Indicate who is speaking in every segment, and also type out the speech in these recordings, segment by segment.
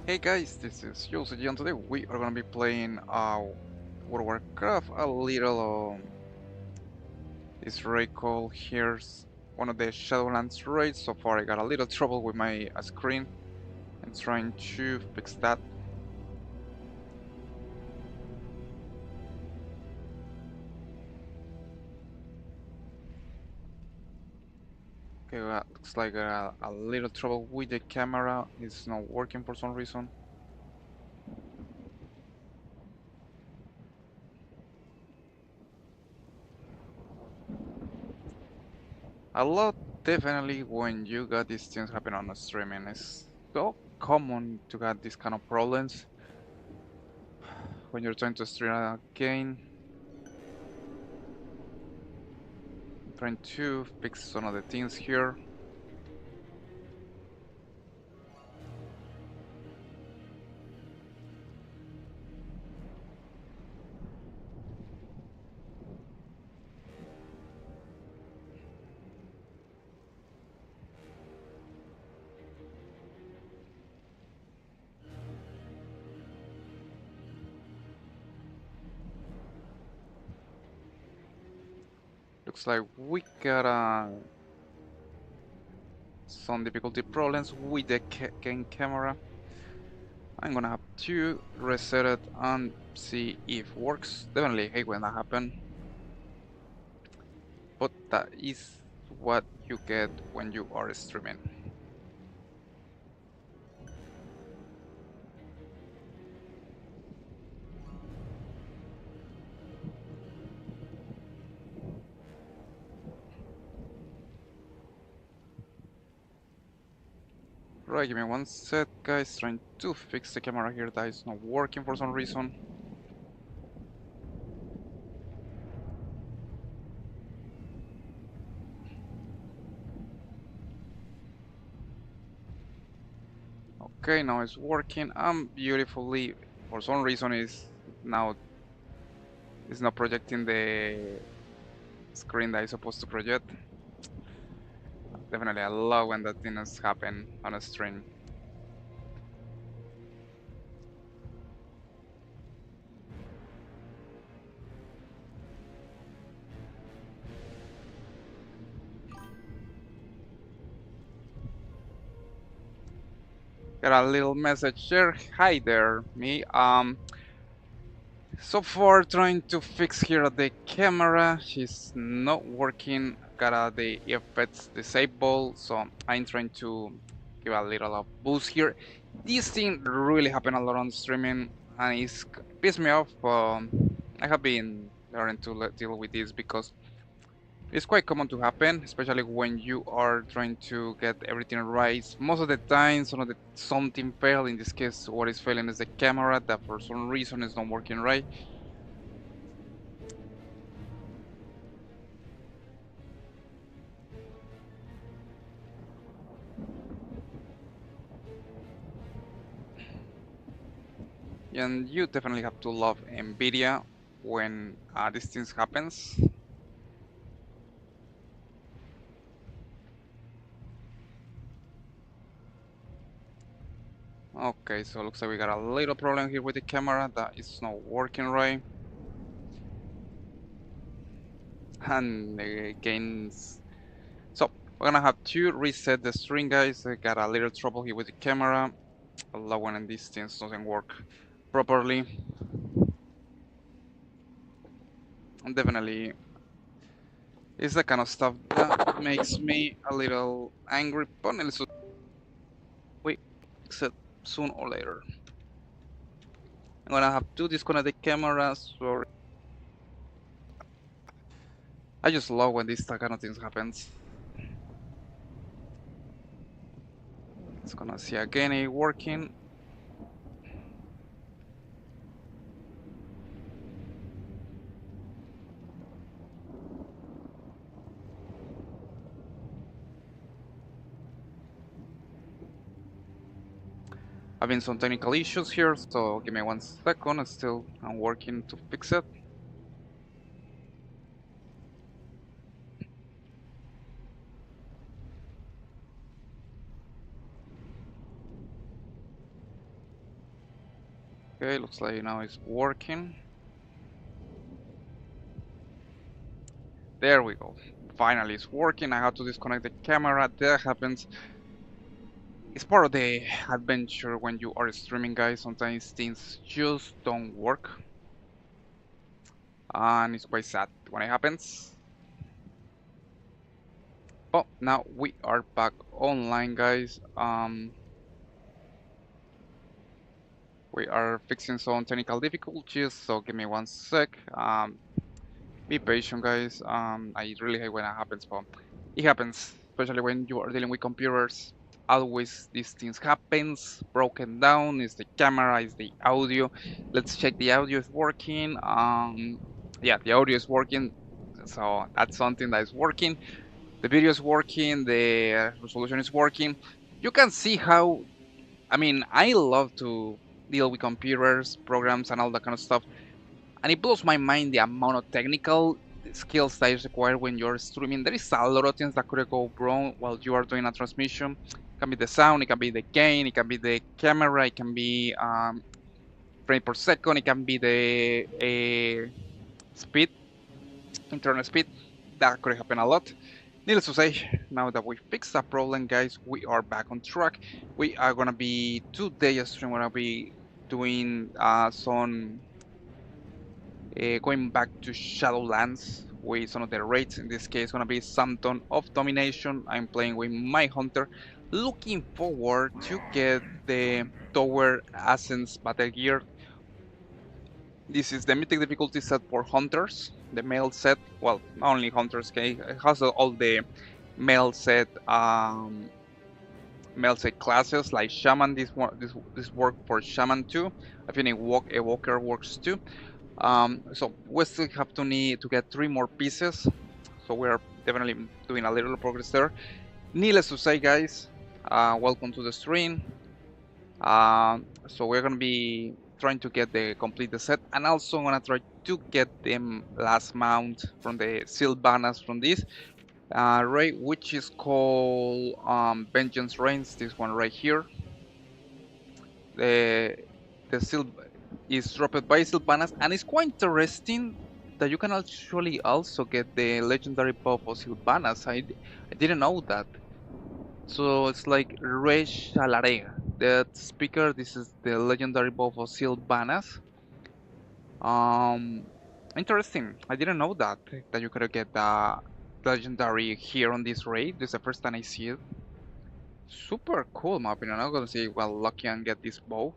Speaker 1: Hey guys, this is Yosuji and today we are gonna be playing World of Warcraft, a little this raid called here's one of the Shadowlands raids. So far I got a little trouble with my screen and trying to fix that. Okay, looks like a little trouble with the camera, it's not working for some reason. A lot definitely when you got these things happen on streaming. It's so common to get these kind of problems when you're trying to stream a game. Trying to fix some of the things here. Looks like we got some difficulty problems with the game camera. I'm gonna have to reset it and see if works. Definitely hate when that happens, but that is what you get when you are streaming. Right, give me one sec, guys. Trying to fix the camera here that is not working for some reason. Okay, now it's working beautifully. For some reason, now it's not projecting the screen that is supposed to project. Definitely I love when that things happen on a stream. Got a little message there. Hi there, me. So far trying to fix here the camera. She's not working. Got the effects disabled, so I'm trying to give a little of boost here. This thing really happened a lot on streaming, and it's pissed me off. I have been learning to deal with this because it's quite common to happen, especially when you are trying to get everything right. Most of the time, something fail. In this case, what is failing is the camera that for some reason is not working right. And you definitely have to love Nvidia when these things happens. Okay, so looks like we got a little problem here with the camera that is not working right. And the gains. So we're gonna have to reset the string, guys. I got a little trouble here with the camera. A lot when these things doesn't work properly. And definitely it's the kind of stuff that makes me a little angry, but also we fix it soon or later. I'm gonna have to disconnect the camera. Sorry. I just love when this kind of things happens. It's gonna see again it working. Having some technical issues here, so give me 1 second. I'm working to fix it. Okay, looks like now it's working. There we go. Finally, it's working. I had to disconnect the camera. That happens. It's part of the adventure when you are streaming, guys. Sometimes things just don't work, and it's quite sad when it happens. But now we are back online, guys. We are fixing some technical difficulties, so give me one sec. Be patient, guys. I really hate when it happens, but it happens, especially when you are dealing with computers. Always these things happens. Broken down is the camera, is the audio. Let's check the audio is working. Yeah, the audio is working, so that's something that is working. The video is working. The resolution is working. You can see how. I mean, I love to deal with computers, programs, and all that kind of stuff, and it blows my mind the amount of technical skills that is required when you're streaming. There is a lot of things that could go wrong while you are doing a transmission. It can be the sound, it can be the gain, it can be the camera, it can be frame per second, it can be the speed, internet speed. That could happen a lot. Needless to say, now that we fixed that problem, guys, we are back on track. We are gonna be today stream. We're gonna be doing some going back to Shadowlands with some of the raids. In this case, gonna be Samton of Domination. I'm playing with my hunter. Looking forward to get the Tower Ascents Battle Gear. This is the mythic difficulty set for hunters. The male set, well, not only hunters, okay, it has all the male set classes like shaman. This work for shaman too. I think evoker works too. So we still have to need to get 3 more pieces, so we are definitely doing a little progress there. Needless to say, guys, welcome to the stream. So we're gonna be trying to get the complete the set, and also gonna try to get them last mount from the Sylvanas from this raid, which is called Vengeance Reigns. This one right here. The is dropped by Sylvanas, and it's quite interesting that you can actually also get the legendary buff of Sylvanas. I didn't know that. So it's like Resh Alarega, that speaker. This is the legendary buff of Sylvanas. Um, Interesting. I didn't know that you could get the legendary here on this raid. This is the first time I see it. Super cool, in my opinion. I'm gonna see if we're lucky and get this bow.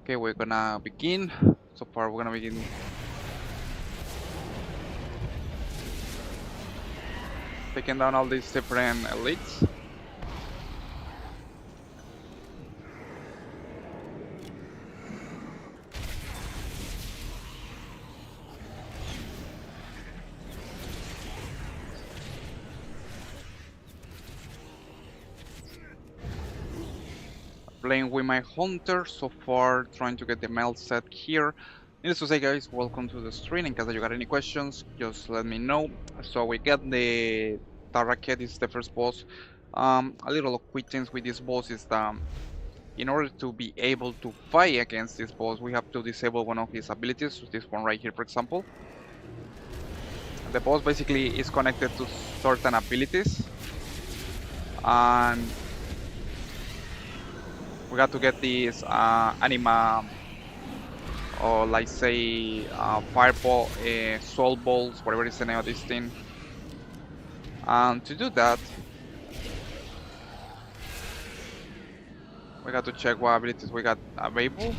Speaker 1: Okay, we're gonna begin. So far, we're gonna begin. Taking down all these different elites. Playing with my hunter so far, trying to get the male set here. Needless to say, guys, welcome to the stream. In case you got any questions, just let me know. So we got the Taraket, is the first boss. A little quick things with this boss is that in order to be able to fight against this boss, we have to disable one of his abilities. This one right here, for example. The boss basically is connected to certain abilities, and we got to get these anima, or like say fireball, soul balls, whatever is the name of this thing. And to do that, we got to check what abilities we got available.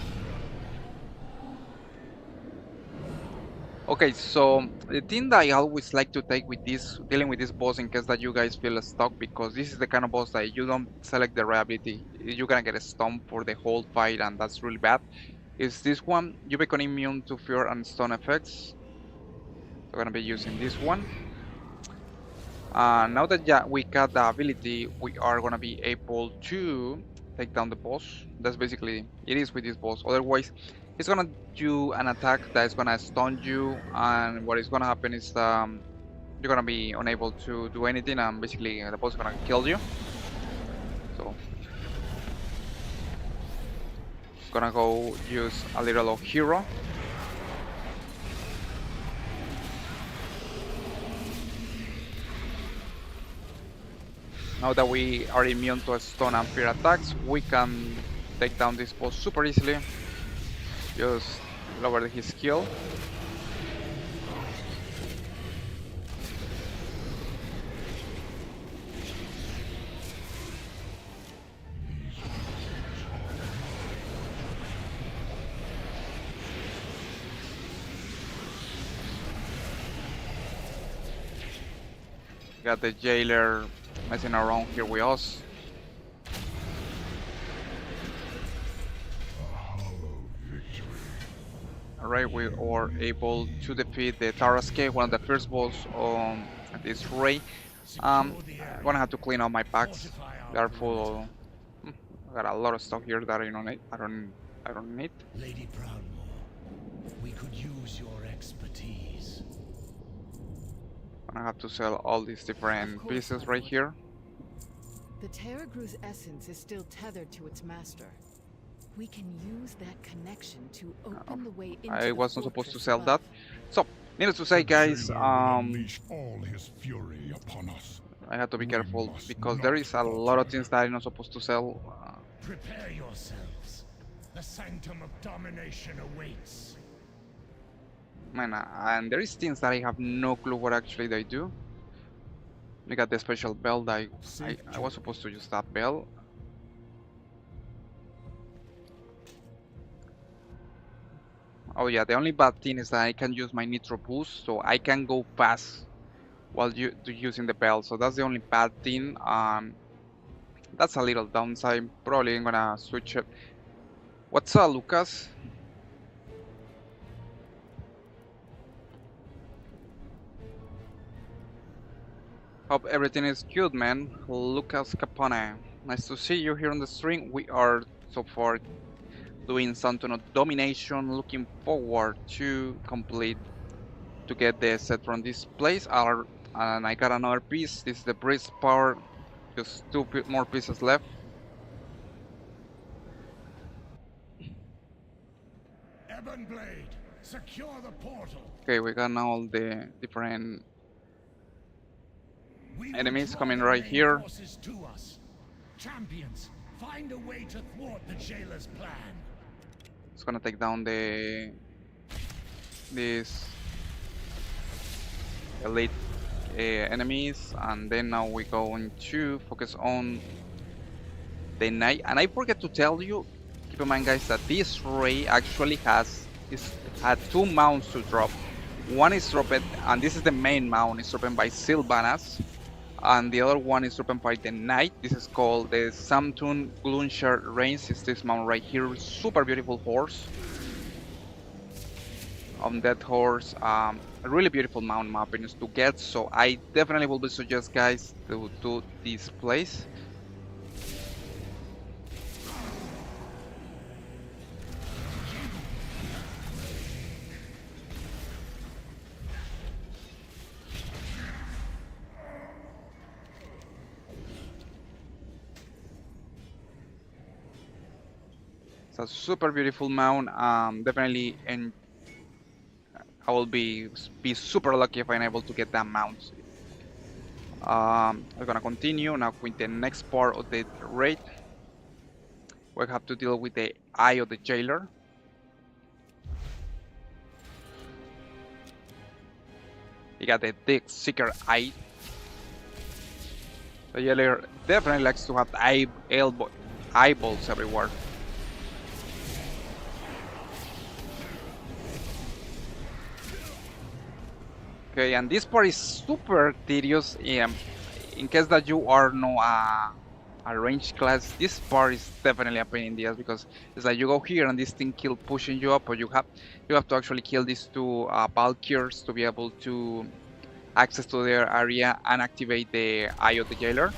Speaker 1: Okay, so the thing that I always like to take with this, dealing with this boss, in case that you guys feel stuck, because this is the kind of boss that you don't select the right ability, you're gonna get stumped for the whole fight, and that's really bad. Is this one, you become immune to fear and stun effects. We're gonna be using this one. Now that we got the ability, we are gonna be able to take down the boss. That's basically it is with this boss. Otherwise, it's gonna do an attack that is gonna stun you, and what is gonna happen is you're gonna be unable to do anything, and basically the boss is gonna kill you. So gonna go use a little of hero. Now that we are immune to stun and fear attacks, we can take down this boss super easily. Just lower his skill. Got the jailer messing around here with us. Alright, we are able to defeat the Taraske, one of the first boss on this raid. I'm gonna have to clean out my packs. They are full. I got a lot of stuff here that I don't need. I don't need.
Speaker 2: Lady Proudmoore, we could use your expertise.
Speaker 1: I have to sell all these different pieces right here.
Speaker 3: The Terragru's essence is still tethered to its master. We can use that connection to open the way into
Speaker 1: I wasn't
Speaker 3: the
Speaker 1: supposed to
Speaker 3: fortress
Speaker 1: sell that.
Speaker 3: above.
Speaker 1: So, needless to say, guys,
Speaker 4: Unleash all his fury upon us.
Speaker 1: I have to be
Speaker 4: We
Speaker 1: careful
Speaker 4: must
Speaker 1: because
Speaker 4: not
Speaker 1: there is a lot of
Speaker 4: falter.
Speaker 1: things that I'm not supposed to sell.
Speaker 2: Prepare yourselves. The sanctum of domination awaits.
Speaker 1: Man, and there is things that I have no clue what actually they do. We got the special bell that I was supposed to use that bell. Oh yeah, the only bad thing is that I can use my nitro boost, so I can go fast while using the bell. So that's the only bad thing. That's a little downside. Probably I'm gonna switch it. What's up, Lucas? Hope everything is good, man. Lucas Capone. Nice to see you here on the stream. We are so far doing something of domination. Looking forward to complete to get the set from this place. And I got another piece. This is the breeze power. Just two more pieces left.
Speaker 2: Ebon Blade, secure the portal.
Speaker 1: Okay, we got now all the different
Speaker 2: We will
Speaker 1: enemies
Speaker 2: draw
Speaker 1: coming
Speaker 2: the
Speaker 1: right
Speaker 2: main
Speaker 1: here.
Speaker 2: forces to us. Champions, find a way to thwart the jailer's plan.
Speaker 1: It's gonna take down these elite enemies, and then now we're going to focus on the knight. And I forget to tell you, keep in mind, guys, that this raid actually had two mounts to drop. One is dropped, and this is the main mount. It's dropped by Sylvanas, and the other one is dropped by the knight. This is called the Samtun Glunshar Reigns. It's this mount right here. Super beautiful horse. On that horse, a really beautiful mount in my opinion to get. So I definitely will suggest guys to do this place. It's a super beautiful mount. Definitely, and I will be super lucky if I'm able to get that mount. We're gonna continue now with the next part of the raid. We have to deal with the eye of the jailer. You got the Dick Seeker eye. The jailer definitely likes to have eyeballs everywhere. Okay, and this part is super tedious. In case that you are no a ranged class, this part is definitely a pain in the ass because it's like you go here and this thing keep pushing you up, but you have to actually kill these two Valkyries to be able to access to their area and activate the Eye of the Jailer.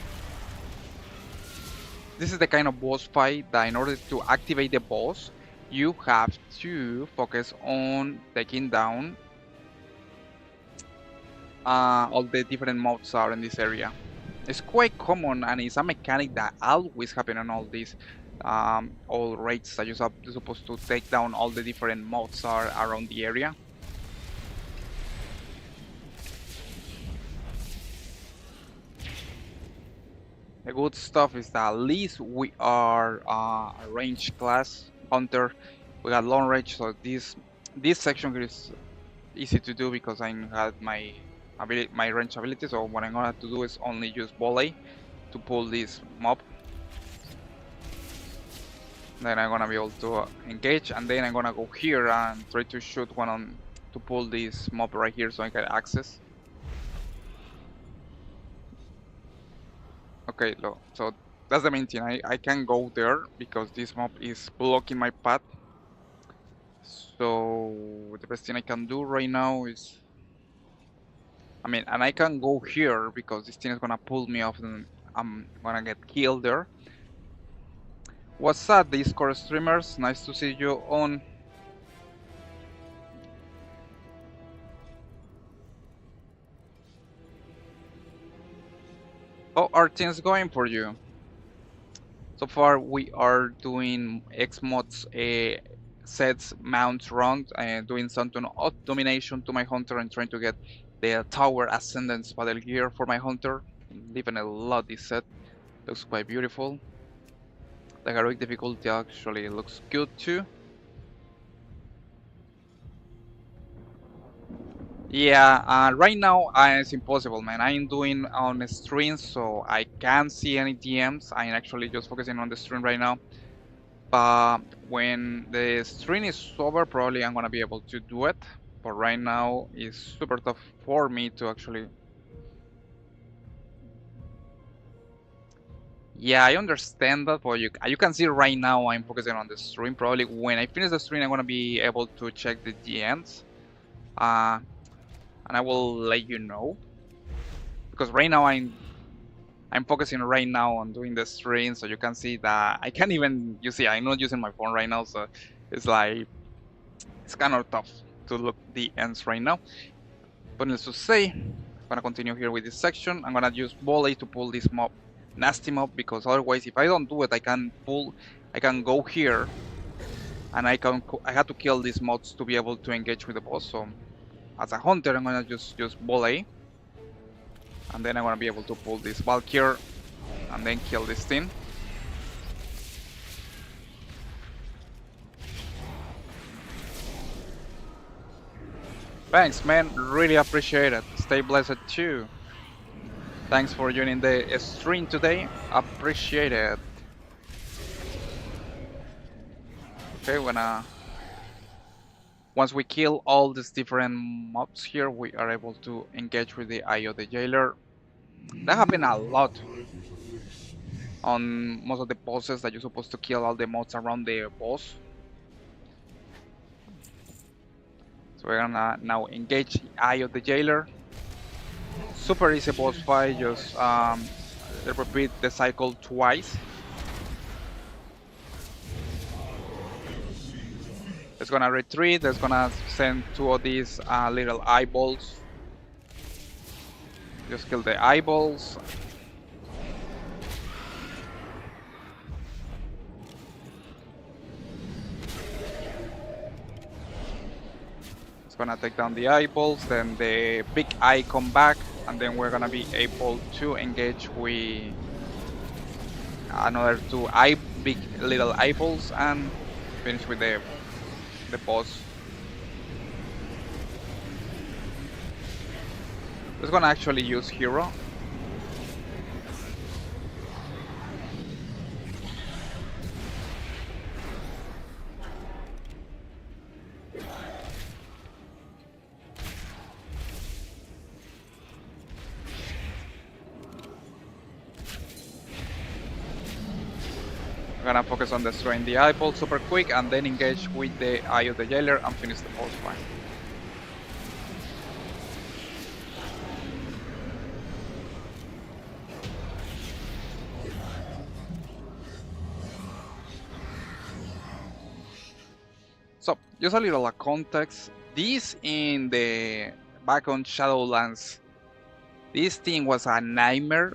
Speaker 1: This is the kind of boss fight that in order to activate the boss, you have to focus on taking down all the different mobs are in this area. It's quite common and it's a mechanic that always happens on all these. all raids that you're supposed to take down all the different mods are around the area. The good stuff is that at least we are a range class hunter. We got long range, so this section here is easy to do because I had my range ability. So what I'm gonna have to do is only use volley to pull this mob. Then I'm gonna be able to engage, and then I'm gonna go here and try to shoot one on to pull this mob right here so I get access. Okay, look, so that's the main thing. I can't go there because this mob is blocking my path. So the best thing I can do right now is, and I can go here because this thing is gonna pull me off and I'm gonna get killed there. What's up, Discord streamers? Nice to see you on. How are things going for you? So far we are doing X mods, sets, mounts, runs, and doing some domination to my hunter and trying to get the tower ascendance battle gear for my hunter. Leaving a lot this set. Looks quite beautiful. The heroic difficulty actually looks good too. Yeah, right now it's impossible, man. I'm doing on a stream, so I can't see any DMs. I'm actually just focusing on the stream right now. But when the stream is over, probably I'm gonna be able to do it. But right now, it's super tough for me to actually. Yeah, I understand that, but you can see right now I'm focusing on the stream. Probably when I finish the stream, I'm gonna be able to check the DMs. And I will let you know, because right now I'm focusing right now on doing the stream, so you can see that I can't even, you see, I'm not using my phone right now, so it's like it's kind of tough to look the ends right now. But needless to say, I'm gonna continue here with this section. I'm gonna use volley to pull this mob, nasty mob, because otherwise if I don't do it, I can go here and I have to kill these mobs to be able to engage with the boss. So as a hunter, I'm gonna just use volley, and then I'm gonna be able to pull this Valkyrie and then kill this thing. Thanks, man. Really appreciate it. Stay blessed too. Thanks for joining the stream today. Appreciate it. Okay, once we kill all these different mobs here, we are able to engage with the Eye of the Jailer. That happened a lot on most of the bosses, that you're supposed to kill all the mobs around the boss. So we're gonna now engage Eye of the Jailer. Super easy boss fight, just repeat the cycle twice. It's gonna retreat, it's gonna send two of these little eyeballs. Just kill the eyeballs. It's gonna take down the eyeballs, then the big eye come back, and then we're gonna be able to engage with another two big little eyeballs and finish with the boss. It's gonna actually use hero. I'm gonna focus on destroying the eyeball super quick and then engage with the Eye of the Jailer and finish the boss fight. So, just a little context. This in the back on Shadowlands, this thing was a nightmare.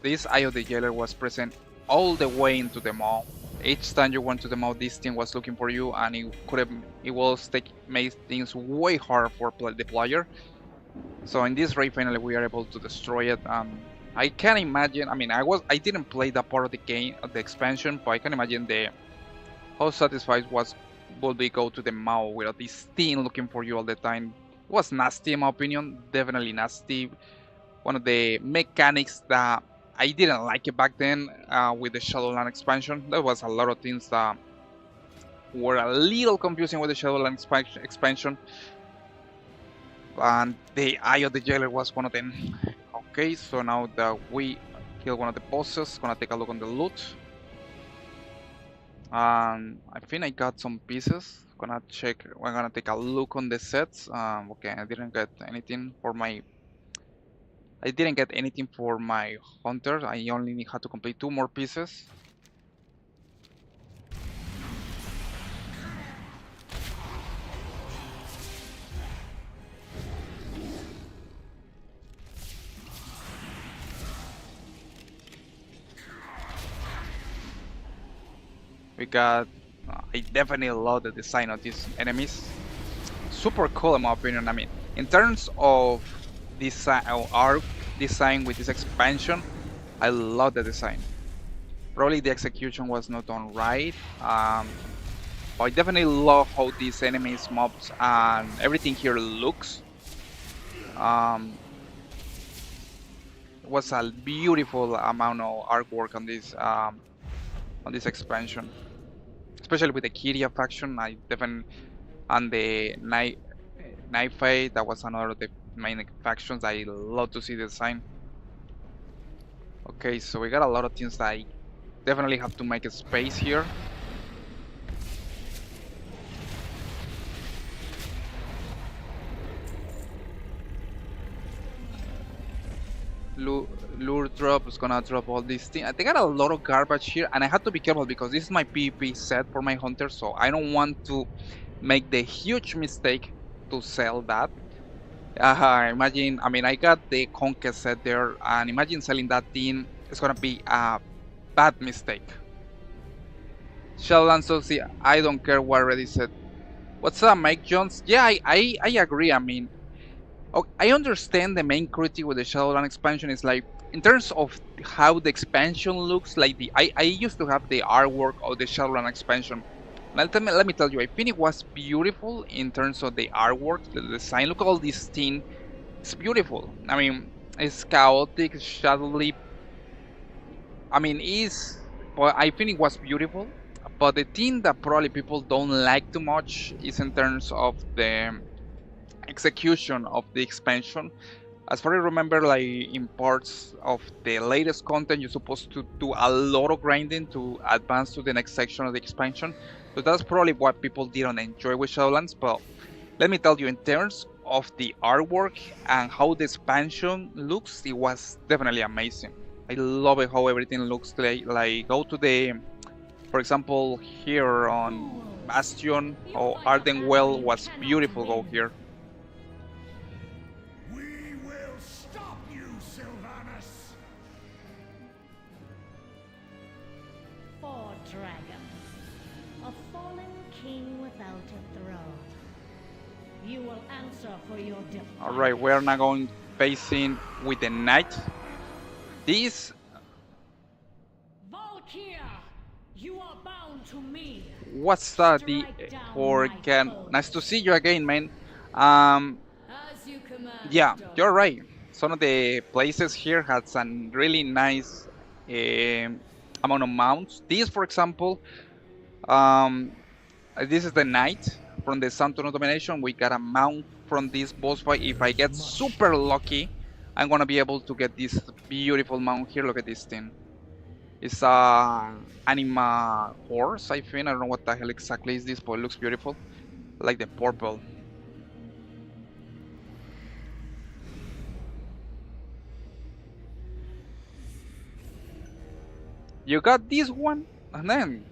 Speaker 1: This Eye of the Jailer was present all the way into the mall. Each time you went to the mouth, this thing was looking for you, and it was made things way harder for the player. So in this raid, finally we are able to destroy it. I can imagine. I mean, I didn't play that part of the game, of the expansion, but I can imagine how satisfied would be go to the mall without this thing looking for you all the time. It was nasty in my opinion, definitely nasty. One of the mechanics that I didn't like it back then with the Shadowland expansion. There was a lot of things that were a little confusing with the Shadowland expansion. And the Eye of the Jailer was one of them. Okay, so now that we killed one of the bosses, gonna take a look on the loot. I think I got some pieces. Gonna check. We're gonna take a look on the sets. Okay, I didn't get anything for my. I didn't get anything for my hunter. I only had to complete 2 more pieces. We got. I definitely love the design of these enemies. Super cool in my opinion. I mean, in terms of design or art design with this expansion, I love the design. Probably the execution was not done right. But I definitely love how these enemies, mobs, and everything here looks. It was a beautiful amount of artwork on this expansion. Especially with the Kyria faction, I definitely, and the Knife Fight, that was another of the main factions. I love to see the design. Okay, so we got a lot of things that I definitely have to make a space here. Lure drop is gonna drop all these things. They got a lot of garbage here, and I have to be careful because this is my PvP set for my hunter, so I don't want to make the huge mistake to sell that. Imagine, I mean, I got the Conquest set there, and imagine selling that thing. It's gonna be a bad mistake. Sheldon Sosi, I don't care what Reddit said. What's up, Mike Jones? Yeah, I agree. I mean, I understand the main critique with the Shadowland expansion is like, in terms of how the expansion looks, like I used to have the artwork of the Shadowland expansion. Let me tell you, I think it was beautiful in terms of the artwork, the design. Look at all this thing. It's beautiful. I mean, it's chaotic, shadowy. I mean, but I think it was beautiful. But the thing that probably people don't like too much is in terms of the execution of the expansion. As far as I remember, like in parts of the latest content, you're supposed to do a lot of grinding to advance to the next section of the expansion. So that's probably what people didn't enjoy with Shadowlands. But let me tell you, in terms of the artwork and how the expansion looks, it was definitely amazing. I love it how everything looks like go to the, for example, here on Bastion or Ardenwell was beautiful. Go here.
Speaker 5: Dragons, a fallen king without a throne. You will answer for your defiance.
Speaker 1: Alright, we are now going facing with the knight. This
Speaker 5: Valkyr, you are bound to me.
Speaker 1: what's that? The nice to see you again, man. Yeah, you're right. Some of the places here had some really nice amount of mounts. This, for example, this is the knight from the Santo Domination. We got a mount from this boss fight. If I get super lucky, I'm gonna be able to get this beautiful mount here. Look at this thing. It's a anima horse, I think. I don't know what the hell exactly is this, but it looks beautiful. I like the purple. You got this one, and then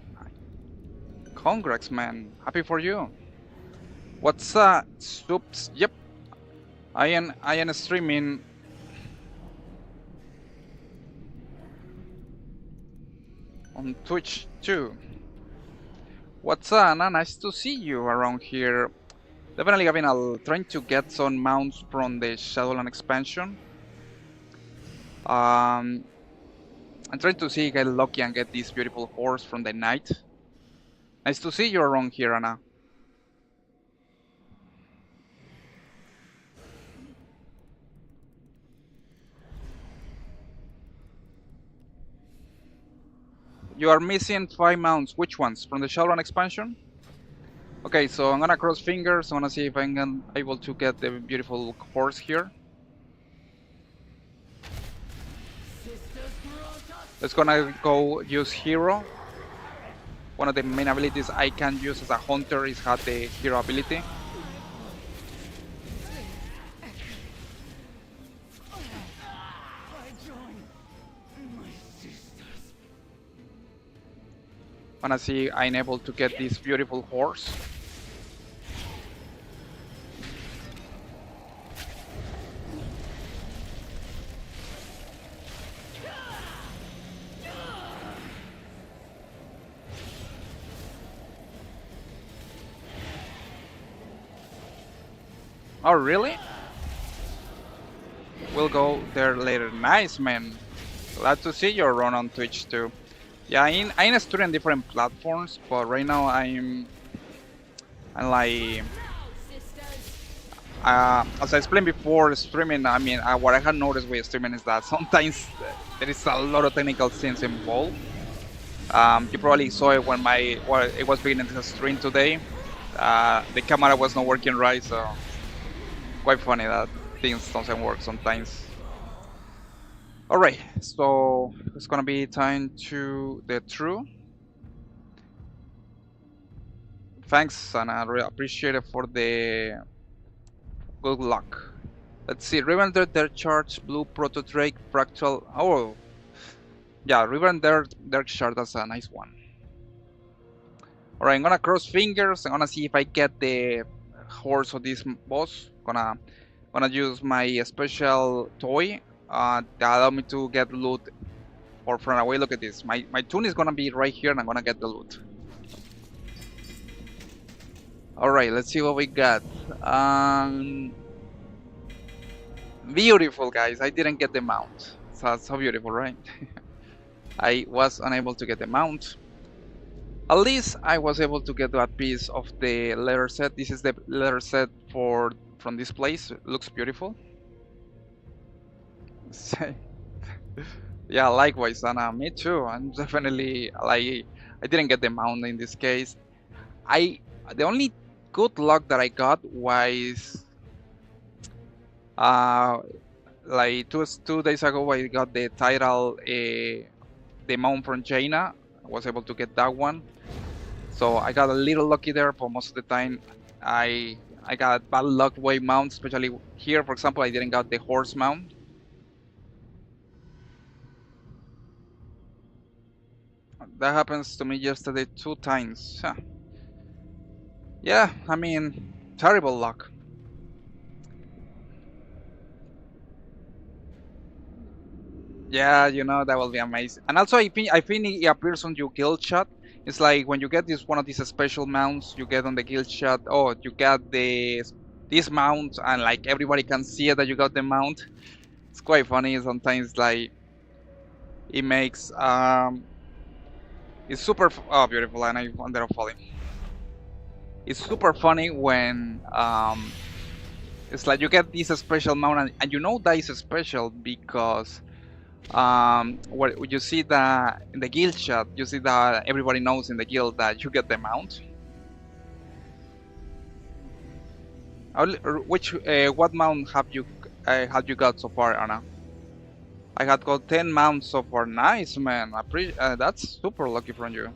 Speaker 1: congrats, man. Happy for you. What's Soups? Yep. I am streaming on Twitch too. What's up, Anna? Nice to see you around here. Definitely having trying to get some mounts from the Shadowland expansion. I'm trying to see get lucky and get this beautiful horse from the knight. Nice to see you around here, Anna. You are missing 5 mounts. Which ones? From the Shadowland expansion? Okay, so I'm gonna cross fingers. I'm gonna see if I'm able to get the beautiful horse here. Let's gonna go use hero. One of the main abilities I can use as a hunter is have the hero ability. Wanna see I'm able to get this beautiful horse. Oh really? We'll go there later. Nice, man. Glad to see you run on Twitch too. Yeah, I'm a student in different platforms, but right now I'm like as I explained before, streaming. I mean, what I had noticed with streaming is that sometimes there is a lot of technical things involved. You probably saw it when it was beginning to stream today. The camera was not working right, so quite funny that things don't work sometimes. Alright, so it's gonna be time to the true. Thanks, and I really appreciate it for the good luck. Let's see, Rivender, Dark Charge, Blue Proto Drake, Fractal. Oh, yeah, Rivender, Dark Shard, that's a nice one. Alright, I'm gonna cross fingers. I'm gonna see if I get the horse of this boss. Gonna use my special toy that allow me to get loot or from away. Look at this. My tune is gonna be right here, and I'm gonna get the loot. Alright, let's see what we got. Beautiful, guys. I didn't get the mount. So beautiful, right? I was unable to get the mount. At least I was able to get that piece of the letter set. This is the letter set from this place. It looks beautiful. Yeah, likewise, Anna. Me too. I'm definitely like I didn't get the mount in this case. The only good luck that I got was like two days ago I got the title the mount from Jaina. I was able to get that one. So I got a little lucky there, but most of the time I got bad luck way mounts, especially here, for example, I didn't got the horse mount. That happens to me yesterday 2 times. Huh. Yeah, I mean, terrible luck. Yeah, you know, that will be amazing. And also I think it appears on your guild chat. It's like when you get one of these special mounts, you get on the guild chat, oh, you got this mount, and like everybody can see that you got the mount. It's quite funny sometimes, like it makes it's super beautiful, and I ended up falling. It's super funny when it's like you get this special mount, and you know that is special because what you see that in the guild chat, you see that everybody knows in the guild that you get the mount. What mount have you got so far, Anna? I had got 10 mounts so far. Nice, man. That's super lucky from you.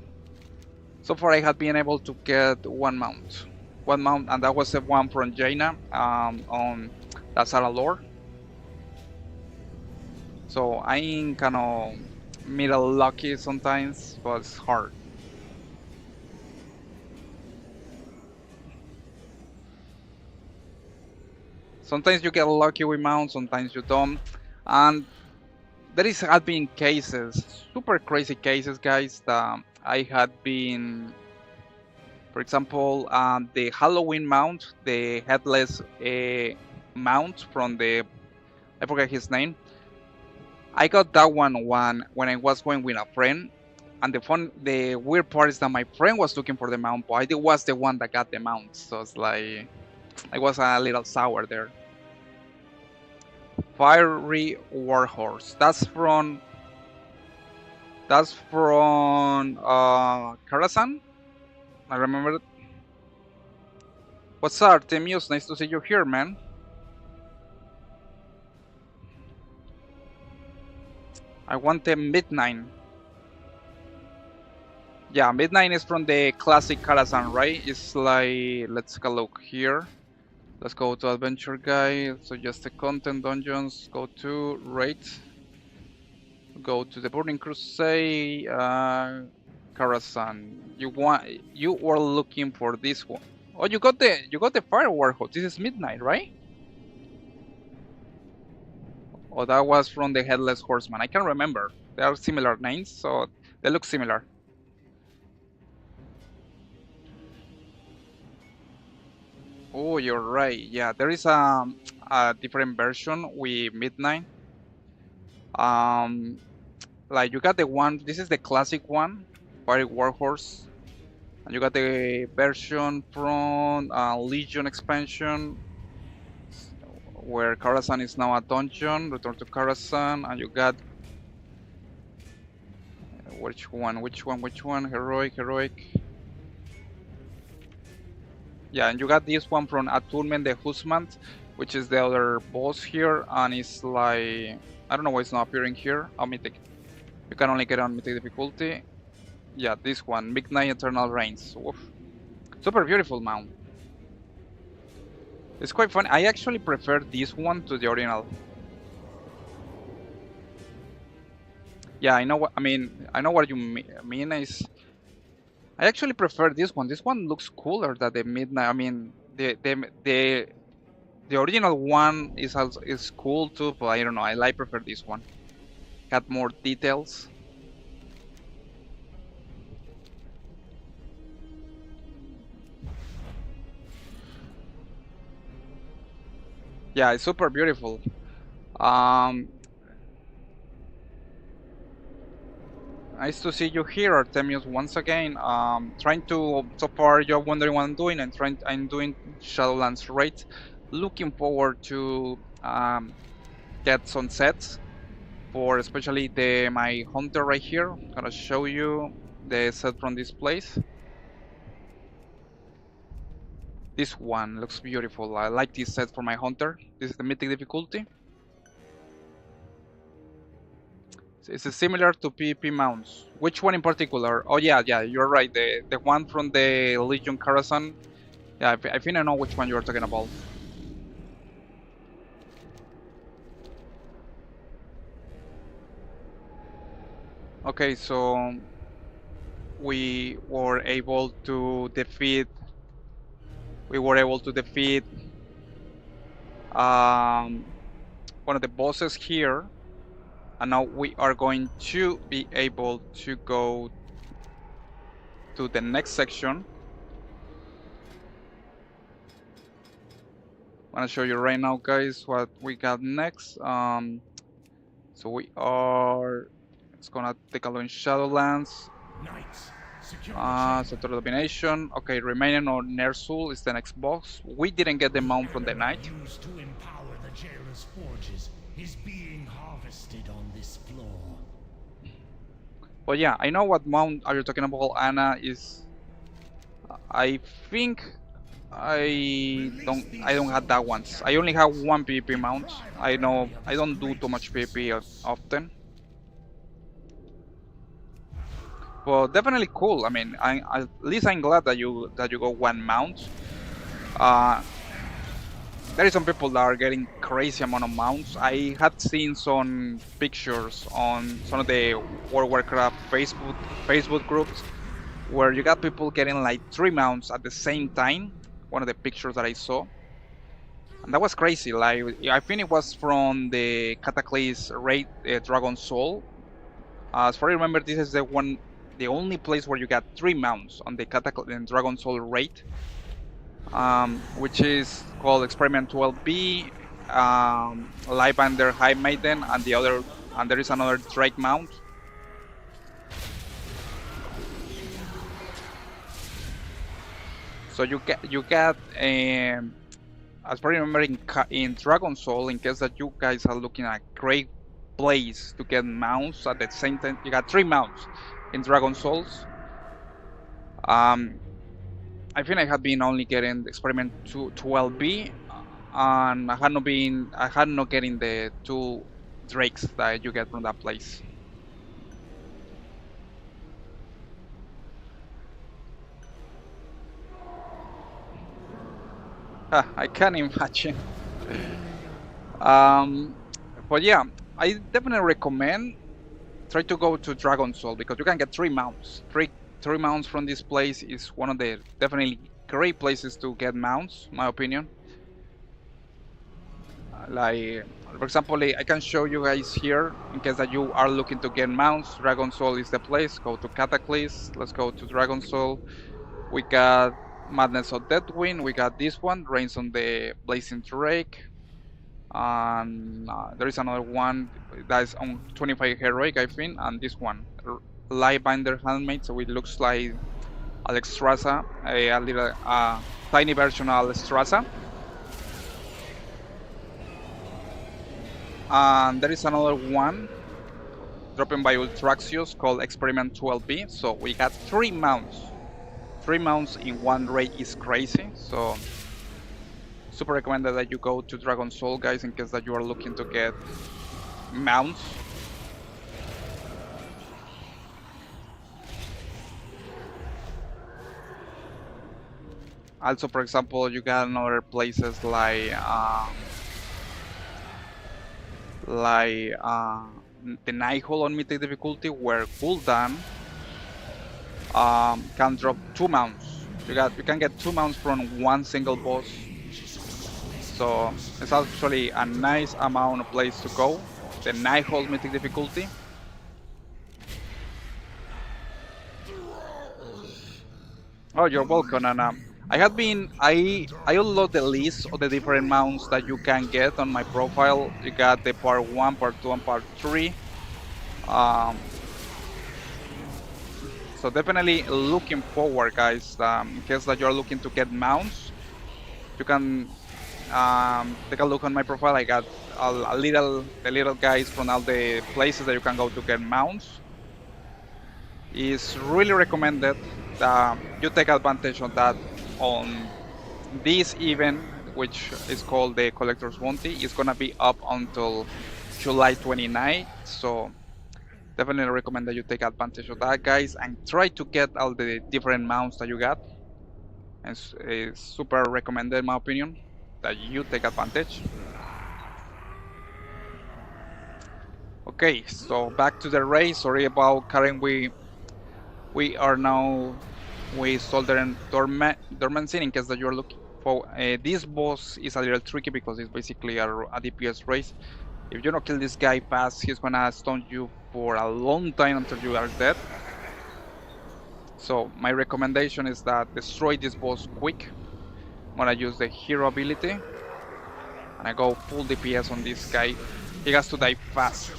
Speaker 1: So far I had been able to get one mount, and that was the one from Jaina on Lazara lore. So I'm kind of middle lucky sometimes, but it's hard. Sometimes you get lucky with mounts, sometimes you don't. And there have been cases, super crazy cases, guys, that I had been For example, the Halloween mount, the headless mount from the, I forget his name. I got that one when I was going with a friend, and the weird part is that my friend was looking for the mount, but I was the one that got the mount, so it's like I was a little sour there. Fiery Warhorse. That's from Karazhan. I remember it. What's up, Artemius? Nice to see you here, man. I want the Midnight. Yeah, Midnight is from the classic Karazhan, right? It's like, let's take a look here. Let's go to Adventure Guide, suggest the content dungeons, go to Rate, go to the Burning Crusade, Karazhan. You were looking for this one. Oh, you got the Fire Warhorse. This is Midnight, right? Oh, that was from the Headless Horseman. I can't remember. They are similar names, so they look similar. Oh, you're right. Yeah, there is a different version with Midnight. Like you got the one. This is the classic one, Fire Warhorse, and you got the version from Legion expansion, where Karazhan is now a dungeon. Return to Karazhan, and you got which one? Heroic. Yeah, and you got this one from Attunement the Husband, which is the other boss here, and it's like, I don't know why it's not appearing here. Oh, Mythic. You can only get on Mythic difficulty. Yeah, this one, Midnight Eternal Reigns. Oof. Super beautiful mount. It's quite fun. I actually prefer this one to the original. Yeah, I know what I mean. I know what you mean. I actually prefer this one. This one looks cooler than the Midnight. I mean, the original one is cool too, but I don't know. I prefer this one. Got more details. Yeah, it's super beautiful. Nice to see you here, Artemius, once again. Trying to, so far you're wondering what I'm doing, I'm doing Shadowlands Raid. Looking forward to get some sets for especially my hunter right here. I'm gonna show you the set from this place. This one looks beautiful. I like this set for my hunter. This is the mythic difficulty. It's similar to PvP mounts. Which one in particular? Oh yeah, you're right. The one from the Legion Karazhan. Yeah, I think I know which one you're talking about. Okay, so we were able to defeat. One of the bosses here. And now we are going to be able to go to the next section. I'm gonna show you right now, guys, what we got next. So we are. It's gonna take a look in Shadowlands. Sector Domination. Okay, remaining on Ner'zhul is the next boss. We didn't get the mount from the Knight.
Speaker 2: Used to empower the jailer's forges is being harvested on this floor.
Speaker 1: But yeah, I know what mount are you talking about, Anna. I think I don't have that once. I only have one PvP mount. I know I don't do too much PvP often. Well, definitely cool. I mean, at least I'm glad that you got one mount. There is some people that are getting crazy amount of mounts. I had seen some pictures on some of the World of Warcraft Facebook groups where you got people getting like 3 mounts at the same time. One of the pictures that I saw, and that was crazy. Like I think it was from the Cataclysm Raid Dragon Soul. As far as I remember, this is the one the only place where you got 3 mounts on the Dragon Soul raid, which is called Experiment 12B, Live Under High Maiden, and there is another Drake mount. So you get as per remember in Dragon Soul, in case that you guys are looking at great place to get mounts at the same time, you got 3 mounts in Dragon Souls. I think I had been only getting Experiment 12B, and I had not getting the 2 drakes that you get from that place. I can't imagine. But yeah, I definitely recommend try to go to Dragon Soul because you can get 3 mounts. Three mounts from this place is one of the definitely great places to get mounts, in my opinion. Like, for example, I can show you guys here in case that you are looking to get mounts. Dragon Soul is the place. Go to Cataclysm. Let's go to Dragon Soul. We got Madness of Deathwind. We got this one, Reigns on the Blazing Drake. And there is another one that is on 25 Heroic, I think. And this one, Lightbinder Handmaid. So it looks like Alexstrasza, a little tiny version of Alexstrasza. And there is another one dropping by Ultraxios called Experiment 12B. So we got 3 mounts. 3 mounts in one raid is crazy. So super recommended that you go to Dragon Soul, guys, in case that you are looking to get mounts. Also, for example, you got other places like the Nighthold on Mythic difficulty, where Gul'dan can drop 2 mounts. You can get 2 mounts from one single boss. So it's actually a nice amount of place to go. The Nighthold Mythic difficulty. Oh, you're welcome. And I upload the list of the different mounts that you can get on my profile. You got the part 1, part 2, and part 3. So definitely looking forward, guys. In case that you're looking to get mounts, you can take a look on my profile. I got the little guys from all the places that you can go to get mounts. It's really recommended that you take advantage of that on this event, which is called the Collector's Bounty. It's gonna be up until July 29th, so definitely recommend that you take advantage of that, guys, and try to get all the different mounts that you got. It's super recommended, in my opinion, that you take advantage. Okay, so back to the race. Sorry about Karen. We are now with Soldier Dormancy. In case that you're looking for this boss is a little tricky because it's basically a DPS race. If you don't kill this guy fast, he's gonna stun you for a long time until you are dead. So my recommendation is that destroy this boss quick. I'm gonna use the hero ability and I go full DPS on this guy. He has to die fast.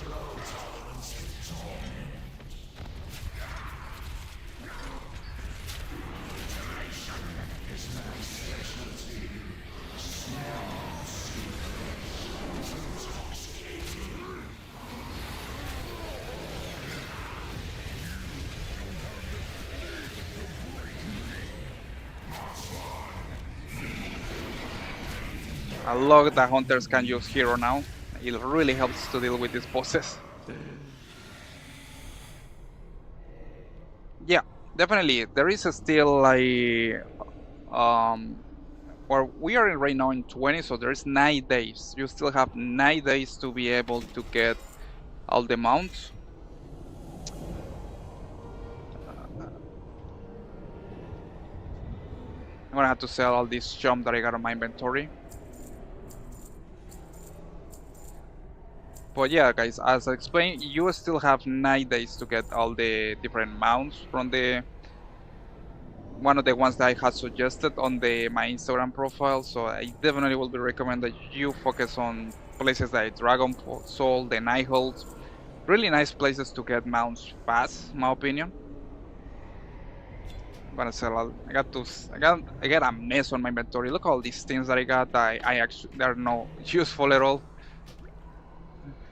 Speaker 1: I love that hunters can use hero now. It really helps to deal with these bosses. Yeah, definitely. There is still like well, we are right now in 20, so there's 9 days. You still have 9 days to be able to get all the mounts. I'm gonna have to sell all this jump that I got on my inventory. But yeah, guys, as I explained, you still have 9 days to get all the different mounts from the one of the ones that I had suggested on my Instagram profile. So I definitely will be recommend that you focus on places like Dragon Soul, the Nightholds. Really nice places to get mounts fast, in my opinion. I'm gonna sell. I got a mess on my inventory. Look at all these things that I got that I actually they're not useful at all.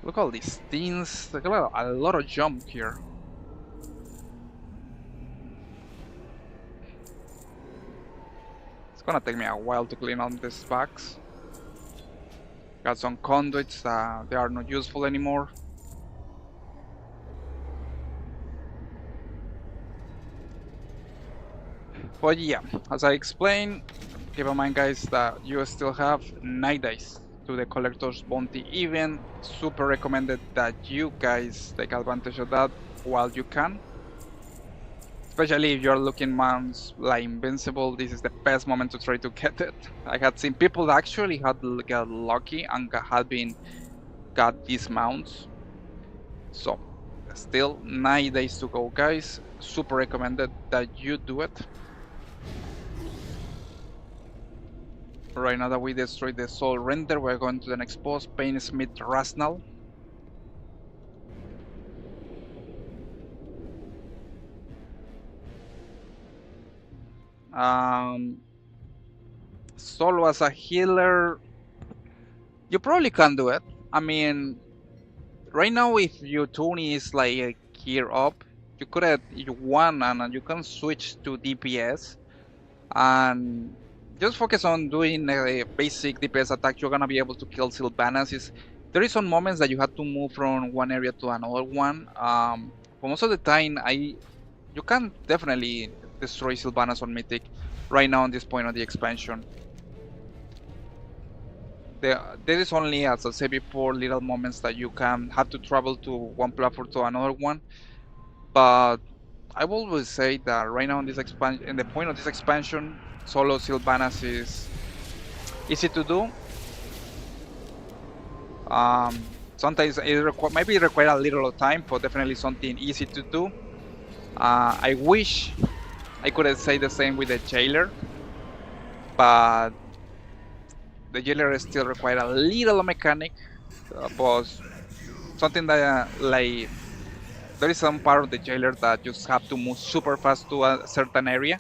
Speaker 1: Look at all these things. Like a lot of jump here. It's gonna take me a while to clean up these bags. Got some conduits that they are not useful anymore. But yeah, as I explained, keep in mind guys that you still have 9 days to the collector's bounty event. Super recommended that you guys take advantage of that while you can. Especially if you're looking mounts like invincible, this is the best moment to try to get it. I had seen people that actually had got lucky and got these mounts. So still 9 days to go guys. Super recommended that you do it. Right now that we destroyed the soul render, we're going to the next boss, Painsmith Rasnal. Solo as a healer, you probably can do it. I mean, right now if your Tony is like gear up, you could have one and you can switch to DPS and just focus on doing a basic DPS attack. You're gonna be able to kill Sylvanas. There is some moments that you have to move from one area to another one. But most of the time, you can definitely destroy Sylvanas on Mythic right now on this point of the expansion. There is only, as I said before, little moments that you can have to travel to one platform to another one. But I will always say that right now in this expansion, in the point of this expansion, solo Sylvanas is easy to do. Sometimes it maybe require a little time, but definitely something easy to do. I wish I could say the same with the jailer, but the jailer still require a little mechanic. But something that like there is some part of the jailer that just have to move super fast to a certain area,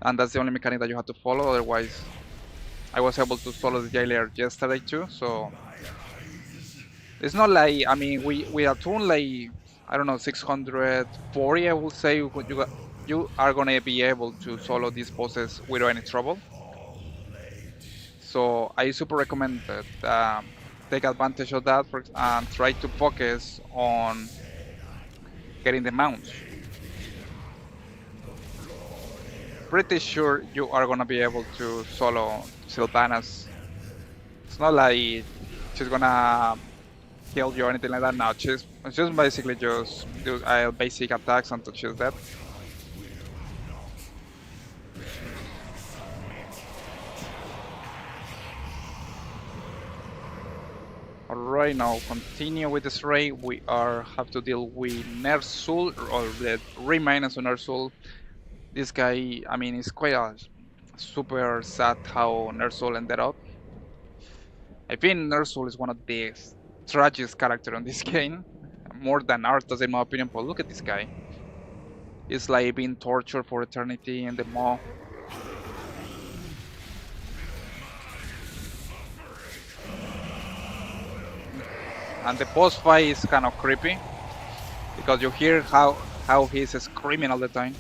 Speaker 1: and that's the only mechanic that you have to follow. Otherwise, I was able to solo the jailer yesterday too, so it's not like, I mean, we are turn like, I don't know, 640, I would say you are gonna be able to solo these bosses without any trouble. So I super recommend that take advantage of that and try to focus on getting the mounts. Pretty sure you are gonna be able to solo Sylvanas. It's not like she's gonna kill you or anything like that. No, she's just basically just do basic attacks until she's dead. Alright, now continue with this raid. We have to deal with Ner'zhul, or the remains of Ner'zhul. This guy, I mean, it's quite a super sad how Ner'zhul ended up. I think Ner'zhul is one of the tragiest characters on this game, more than Arthas in my opinion. But look at this guy; he's like being tortured for eternity in the maw. And the boss fight is kind of creepy because you hear how he's screaming all the time.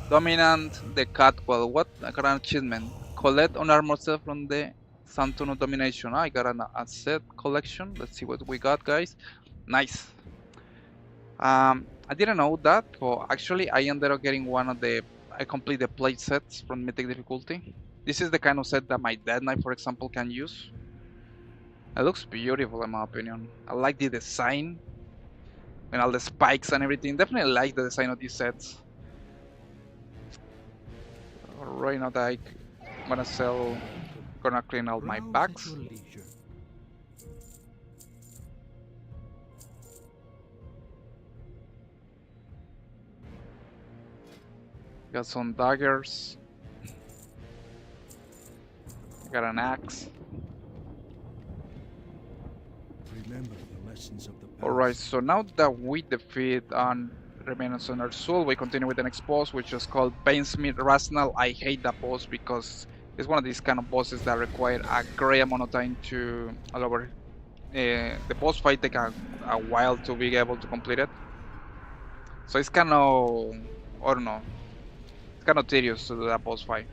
Speaker 1: Dominant the Catwell. What a grand achievement. Collect unarmored set from the Santuno Domination. I got an asset collection. Let's see what we got, guys. Nice. I didn't know that, but actually I ended up getting one of the... I complete the plate sets from Mythic difficulty. This is the kind of set that my Dead Knight, for example, can use. It looks beautiful in my opinion. I like the design and all the spikes and everything. Definitely like the design of these sets. Right now that I'm gonna sell, gonna clean out my
Speaker 6: Browse at
Speaker 1: packs.
Speaker 6: your leisure.
Speaker 1: Got some daggers. Got an axe.
Speaker 6: Remember the lessons of the past.
Speaker 1: Alright, so now that we defeat and Remains on our soul, we continue with the next boss, which is called Bainsmith Rational. I hate that boss because it's one of these kind of bosses that require a great amount of time to allow the boss fight take a while to be able to complete it. So it's kind of, I don't know, it's kind of tedious to do that boss fight.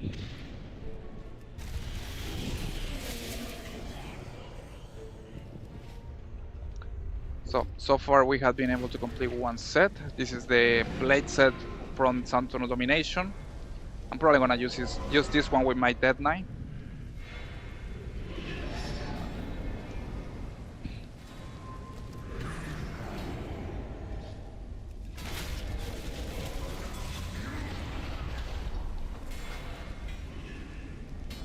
Speaker 1: So far we have been able to complete one set. This is the blade set from Santono Domination. I'm probably gonna use this one with my Dead Knight.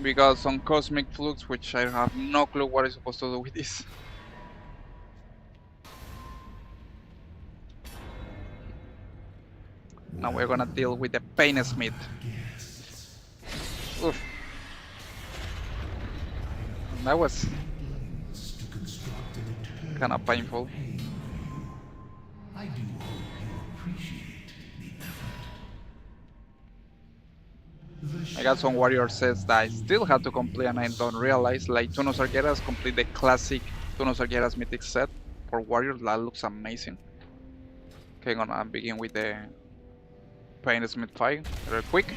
Speaker 1: We got some Cosmic Flux, which I have no clue what I'm supposed to do with this. Now we're gonna deal with the Painsmith. Oof. That was kind of painful.
Speaker 2: I do hope you appreciate the effort.
Speaker 1: I got some warrior sets that I still have to complete and I don't realize, like Tunos Argueras, complete the classic Tunos Argueras Mythic set for warriors. That looks amazing. Okay, gonna begin with the Painsmith fight real quick.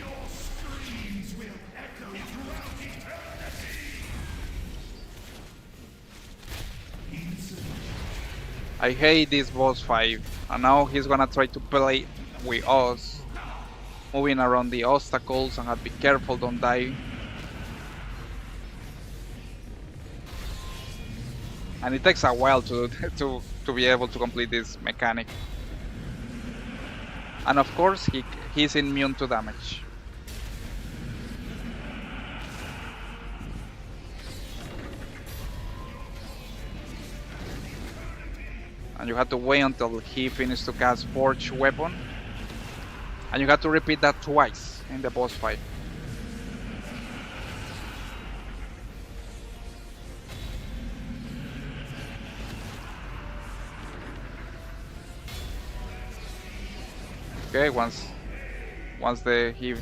Speaker 1: I hate this boss fight, and now he's gonna try to play with us, moving around the obstacles, and have to be careful, don't die. And it takes a while to be able to complete this mechanic. And of course, he's immune to damage. And you have to wait until he finishes to cast Forge Weapon. And you have to repeat that twice in the boss fight. Okay, once he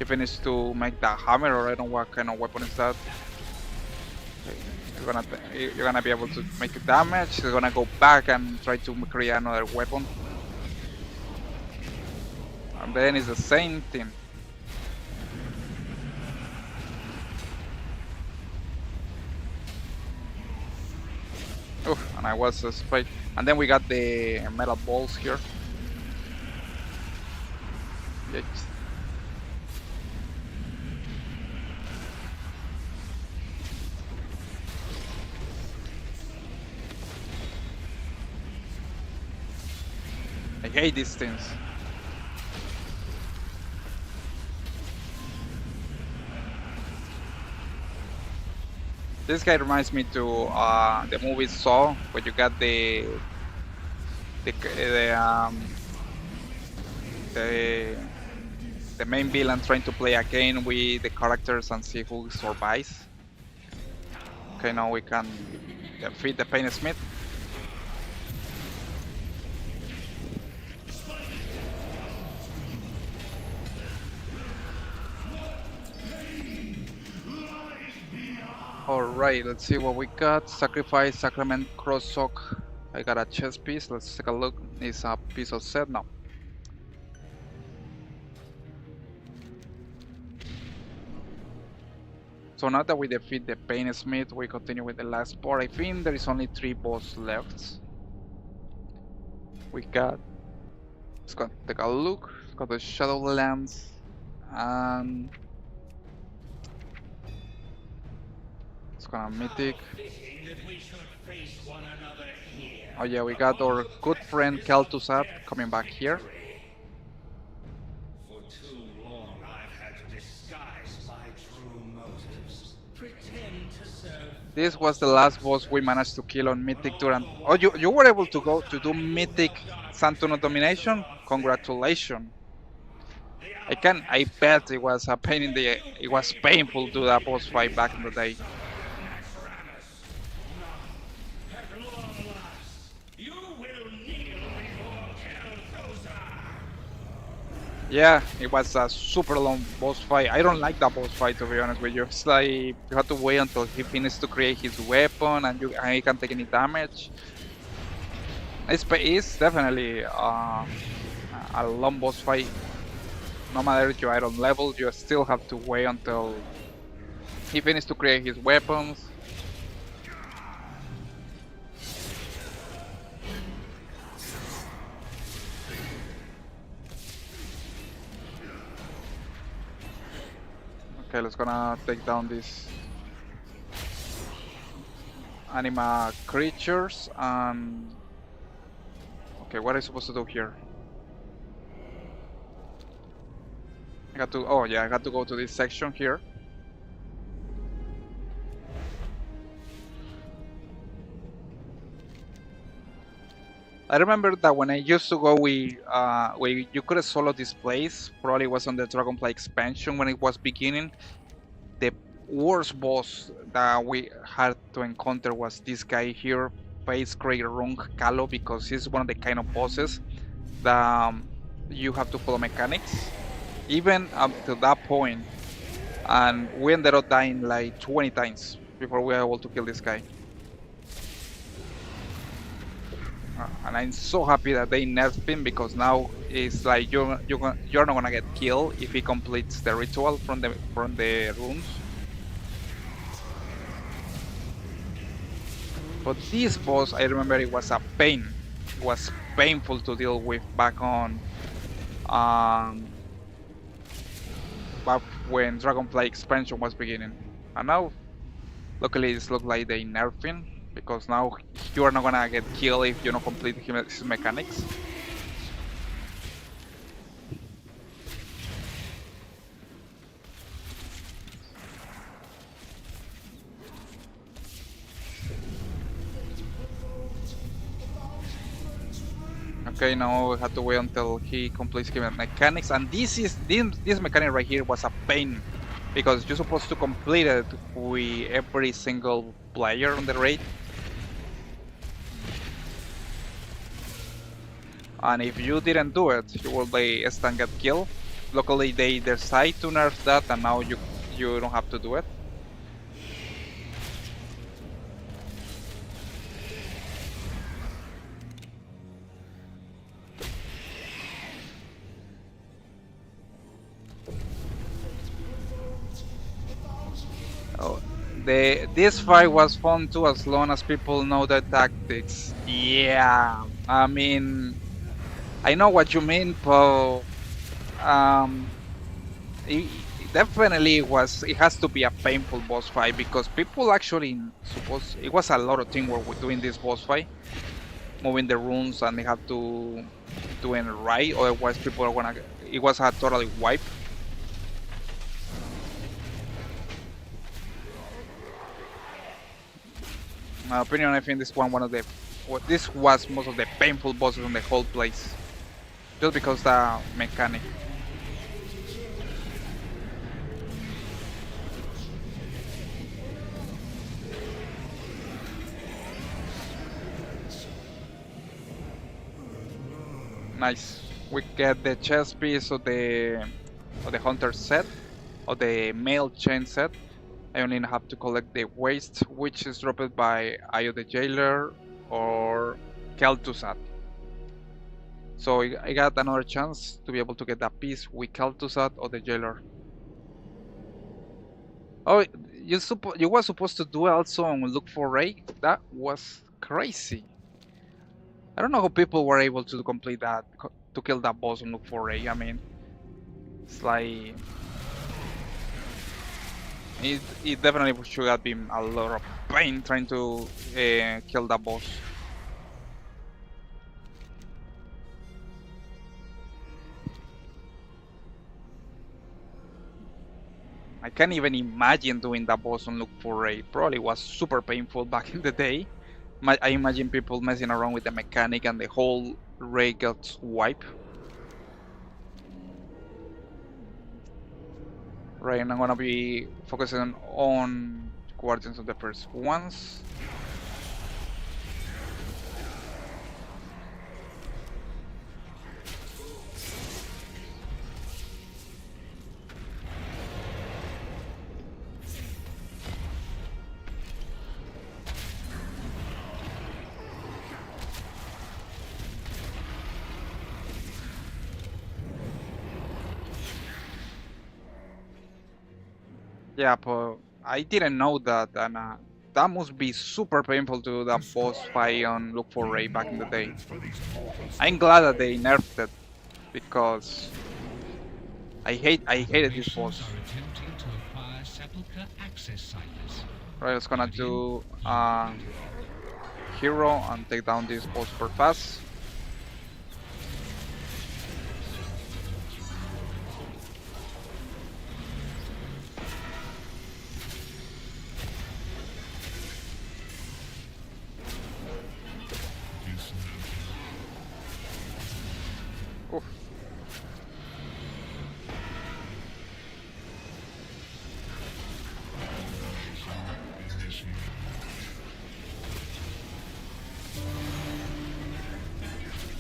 Speaker 1: finishes to make that hammer, or I don't know what kind of weapon is that. You're gonna be able to make damage. You're gonna go back and try to create another weapon, and then it's the same thing. Oof, and I was afraid. And then we got the metal balls here. Yikes. I hate these things. This guy reminds me to the movie Saw, where you got the main villain trying to play a game with the characters and see who survives. Okay, now we can defeat the Painsmith. Alright, let's see what we got. Sacrifice, Sacrament, Cross Sock. I got a chest piece. Let's take a look. It's a piece of set now. So now that we defeat the Painsmith, we continue with the last part. I think there is only 3 boss left. We got... Let's go take a look. We've got the Shadowlands and... It's gonna mythic. Oh yeah, we got our good friend Kel'Thuzad coming back here.
Speaker 2: For too long, I've had to disguise my true motives. Pretend to serve.
Speaker 1: This was the last boss we managed to kill on Mythic Durant. Oh, you were able to go to do Mythic Santuno Domination? Congratulations. I bet it was a pain in the it was painful to do that boss fight back in the day.
Speaker 2: You will kneel before Kel'Thuzad.
Speaker 1: Yeah, it was a super long boss fight. I don't like that boss fight, to be honest with you. It's like you have to wait until he finishes to create his weapon and he can't take any damage. It's definitely a long boss fight. No matter if you are on level, you still have to wait until he finishes to create his weapons. Okay, let's gonna take down these anima creatures and okay, what am I supposed to do here? I got to I got to go to this section here. I remember that when I used to go, we you could solo this place. Probably was on the Dragonfly expansion when it was beginning. The worst boss that we had to encounter was this guy here, Face Great Rung Kalo, because he's one of the kind of bosses that you have to follow mechanics. Even up to that point, and we ended up dying like 20 times before we were able to kill this guy. And I'm so happy that they nerfed him, because now it's like you're not gonna get killed if he completes the ritual from the runes. But this boss, I remember it was a pain. It was painful to deal with back on back when Dragonfly expansion was beginning. And now, luckily, it looks like they nerfed him, because now you are not gonna get killed if you don't complete his mechanics. Okay, now we have to wait until he completes his mechanics, and this mechanic right here was a pain, because you're supposed to complete it with every single player on the raid. And if you didn't do it, you will be instant get killed. Luckily, they decide to nerf that, and now you don't have to do it. Oh, this fight was fun too, as long as people know the tactics. Yeah, I mean, I know what you mean, but it definitely was. It has to be a painful boss fight, because people actually suppose it was a lot of teamwork with doing this boss fight, moving the runes, and they have to do it right. Otherwise, people are gonna. It was a totally wipe. In my opinion, I think this this was most of the painful bosses on the whole place, just because the mechanic. Nice. We get the chest piece of the hunter set, or the mail chain set. I only have to collect the waste, which is dropped by Ayo the Jailer or Kel'Thuzad. So I got another chance to be able to get that piece with Kel'Thuzad or the Jailer. Oh, you were supposed to do also on Look for Ray? That was crazy. I don't know how people were able to complete that, to kill that boss on Look for Ray. I mean, it's like It definitely should have been a lot of pain trying to kill that boss. I can't even imagine doing that boss on Look for Ray. Probably was super painful back in the day. I imagine people messing around with the mechanic and the whole Ray gets wiped. Right, and I'm gonna be focusing on Guardians of the First Ones. Yeah, but I didn't know that, and that must be super painful to do that boss fight on Look for Ray back in the day. I'm glad that they nerfed it because I hated this boss.
Speaker 2: Are attempting to acquire sepulchre access sites.
Speaker 1: Right, I was gonna do hero and take down this boss super fast. Oof.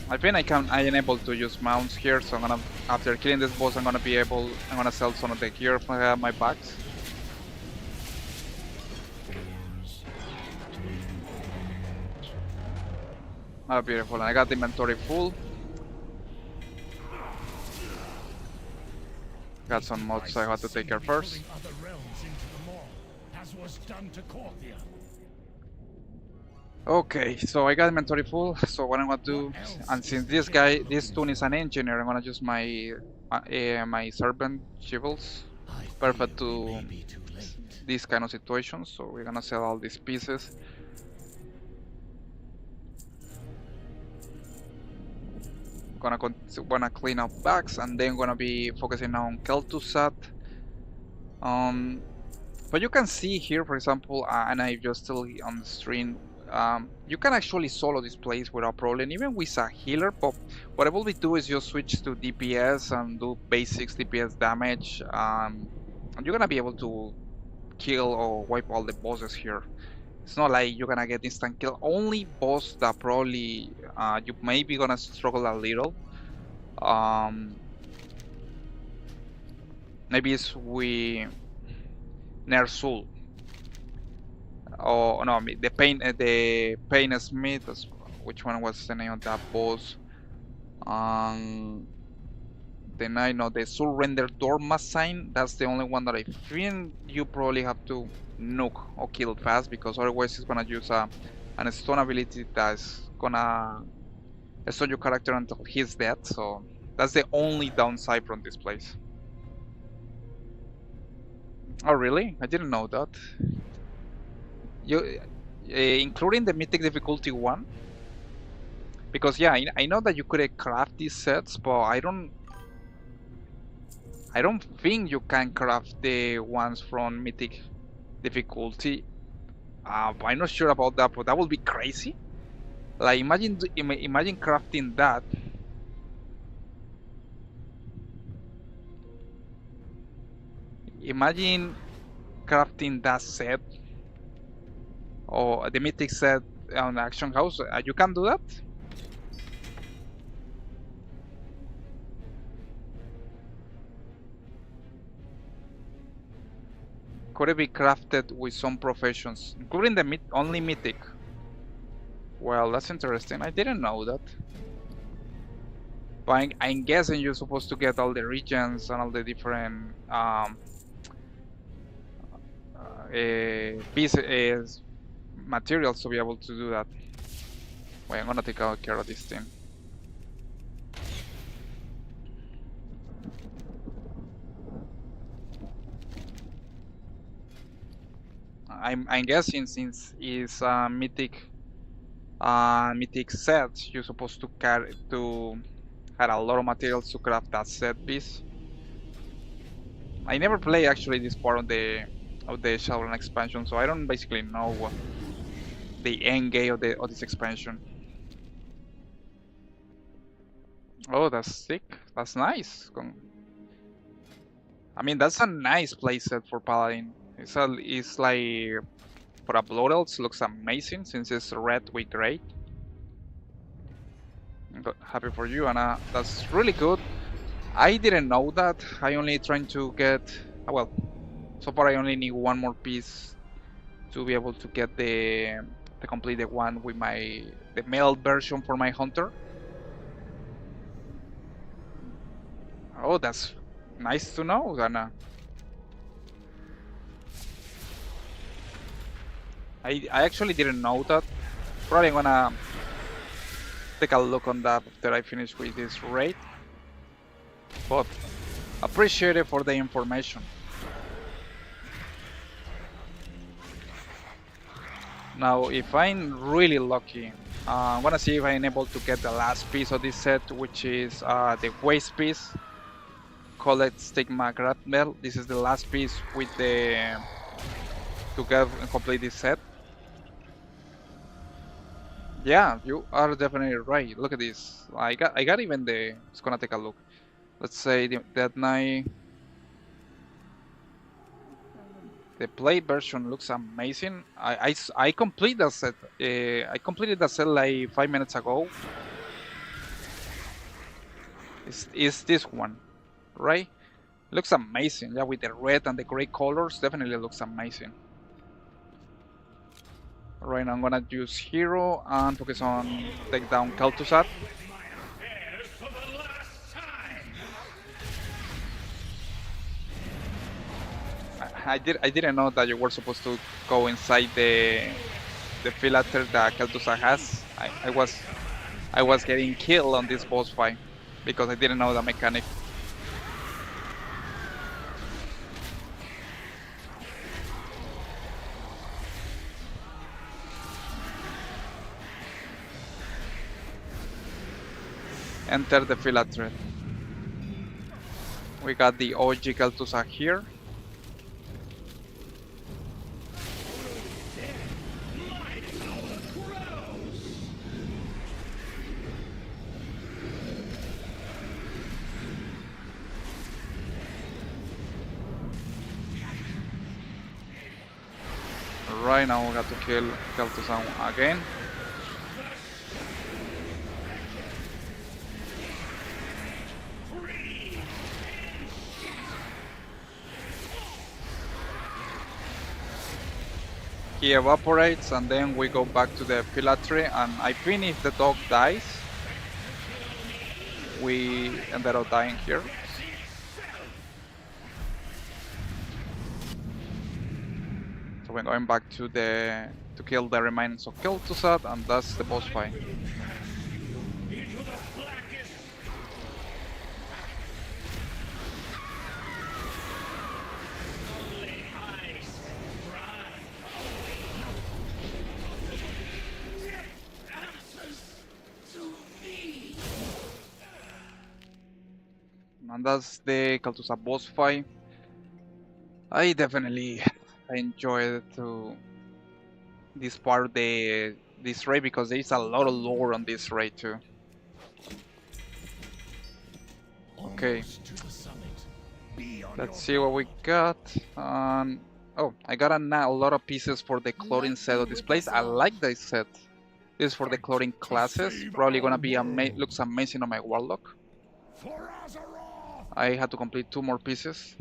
Speaker 1: I think I am able to use mounts here, so I'm gonna, after killing this boss, I'm gonna sell some of the gear from my bags. Oh, beautiful, and I got the inventory full. Got some mods I had to take care first.
Speaker 6: Other realms into the maw, as was done to Corthia.
Speaker 1: Okay, so I got inventory full, so what I'm gonna do, and since this toon is an engineer, I'm gonna use my my servant chivels, perfect to these kind of situations, so we're gonna sell all these pieces. Gonna clean up bags, and then gonna be focusing on Kel'Thuzad. But you can see here, for example, and I just still on the stream, you can actually solo this place without problem, even with a healer. But what I will be do is just switch to DPS and do basics DPS damage, and you're gonna be able to kill or wipe all the bosses here. It's not like you're gonna get instant kill. Only boss that probably you may be gonna struggle a little. Maybe it's with Ner'zhul. Oh no, the pain smith. Which one was the name of that boss? Then I know the surrender dorma sign. That's the only one that I think you probably have to nuke or kill fast, because otherwise it's gonna use an stun ability that's gonna stun your character until he's dead. So that's the only downside from this place. Oh really? I didn't know that. You including the mythic difficulty 1, because yeah, I know that you could craft these sets, but I don't think you can craft the ones from mythic difficulty. I'm not sure about that, but that would be crazy. Like imagine crafting that. Imagine crafting that set, or the mythic set on Action House. You can do that. Could it be crafted with some professions, including the only mythic? Well, that's interesting. I didn't know that. But I'm guessing you're supposed to get all the regions and all the different pieces, materials to be able to do that. Wait, I'm gonna take care of this thing. I'm guessing since it's a mythic set, you're supposed to carry to had a lot of materials to craft that set piece. I never play actually this part of the Shadowrun expansion, so I don't basically know what the end game of this expansion. Oh, that's sick. That's nice. I mean, that's a nice playset for Paladin. It's like for a Blood Elves looks amazing since it's red with gray. But happy for you, Anna. That's really good. I didn't know that. I only trying to get well. So far, I only need one more piece to be able to get the complete one with the male version for my hunter. Oh, that's nice to know, Anna. I actually didn't know that. Probably gonna take a look on that after I finish with this raid. But appreciate it for the information. Now, if I'm really lucky, I'm gonna see if I'm able to get the last piece of this set, which is the waist piece. Call it Stigma Grapnel. This is the last piece with the to get and complete this set. Yeah, you are definitely right. Look at this. I got even the. It's gonna take a look. Let's say that night. The play version looks amazing. I complete that set. I completed that set like 5 minutes ago. Is this one, right? Looks amazing. Yeah, with the red and the gray colors, definitely looks amazing. Right now I'm gonna use hero and focus on take down Kel'Thuzad. I didn't know that you were supposed to go inside the filter that Kel'Thuzad has. I was getting killed on this boss fight because I didn't know the mechanic. Enter the filter. We got the OG Kel'Thuzad here. Right now we got to kill Kel'Thuzad again. He evaporates and then we go back to the Pilatre, and I think if the dog dies, we ended up dying here. So we're going back to kill the remains of Kel'Thuzad, and that's the boss fight. And that's the Kel'Thuzad boss fight. I definitely enjoyed this part of this raid because there is a lot of lore on this raid too. Okay, let's see what we got. Oh, I got a lot of pieces for the clothing set of this place. I like this set. This is for the clothing classes. Probably gonna be looks amazing on my warlock. I had to complete 2 more pieces.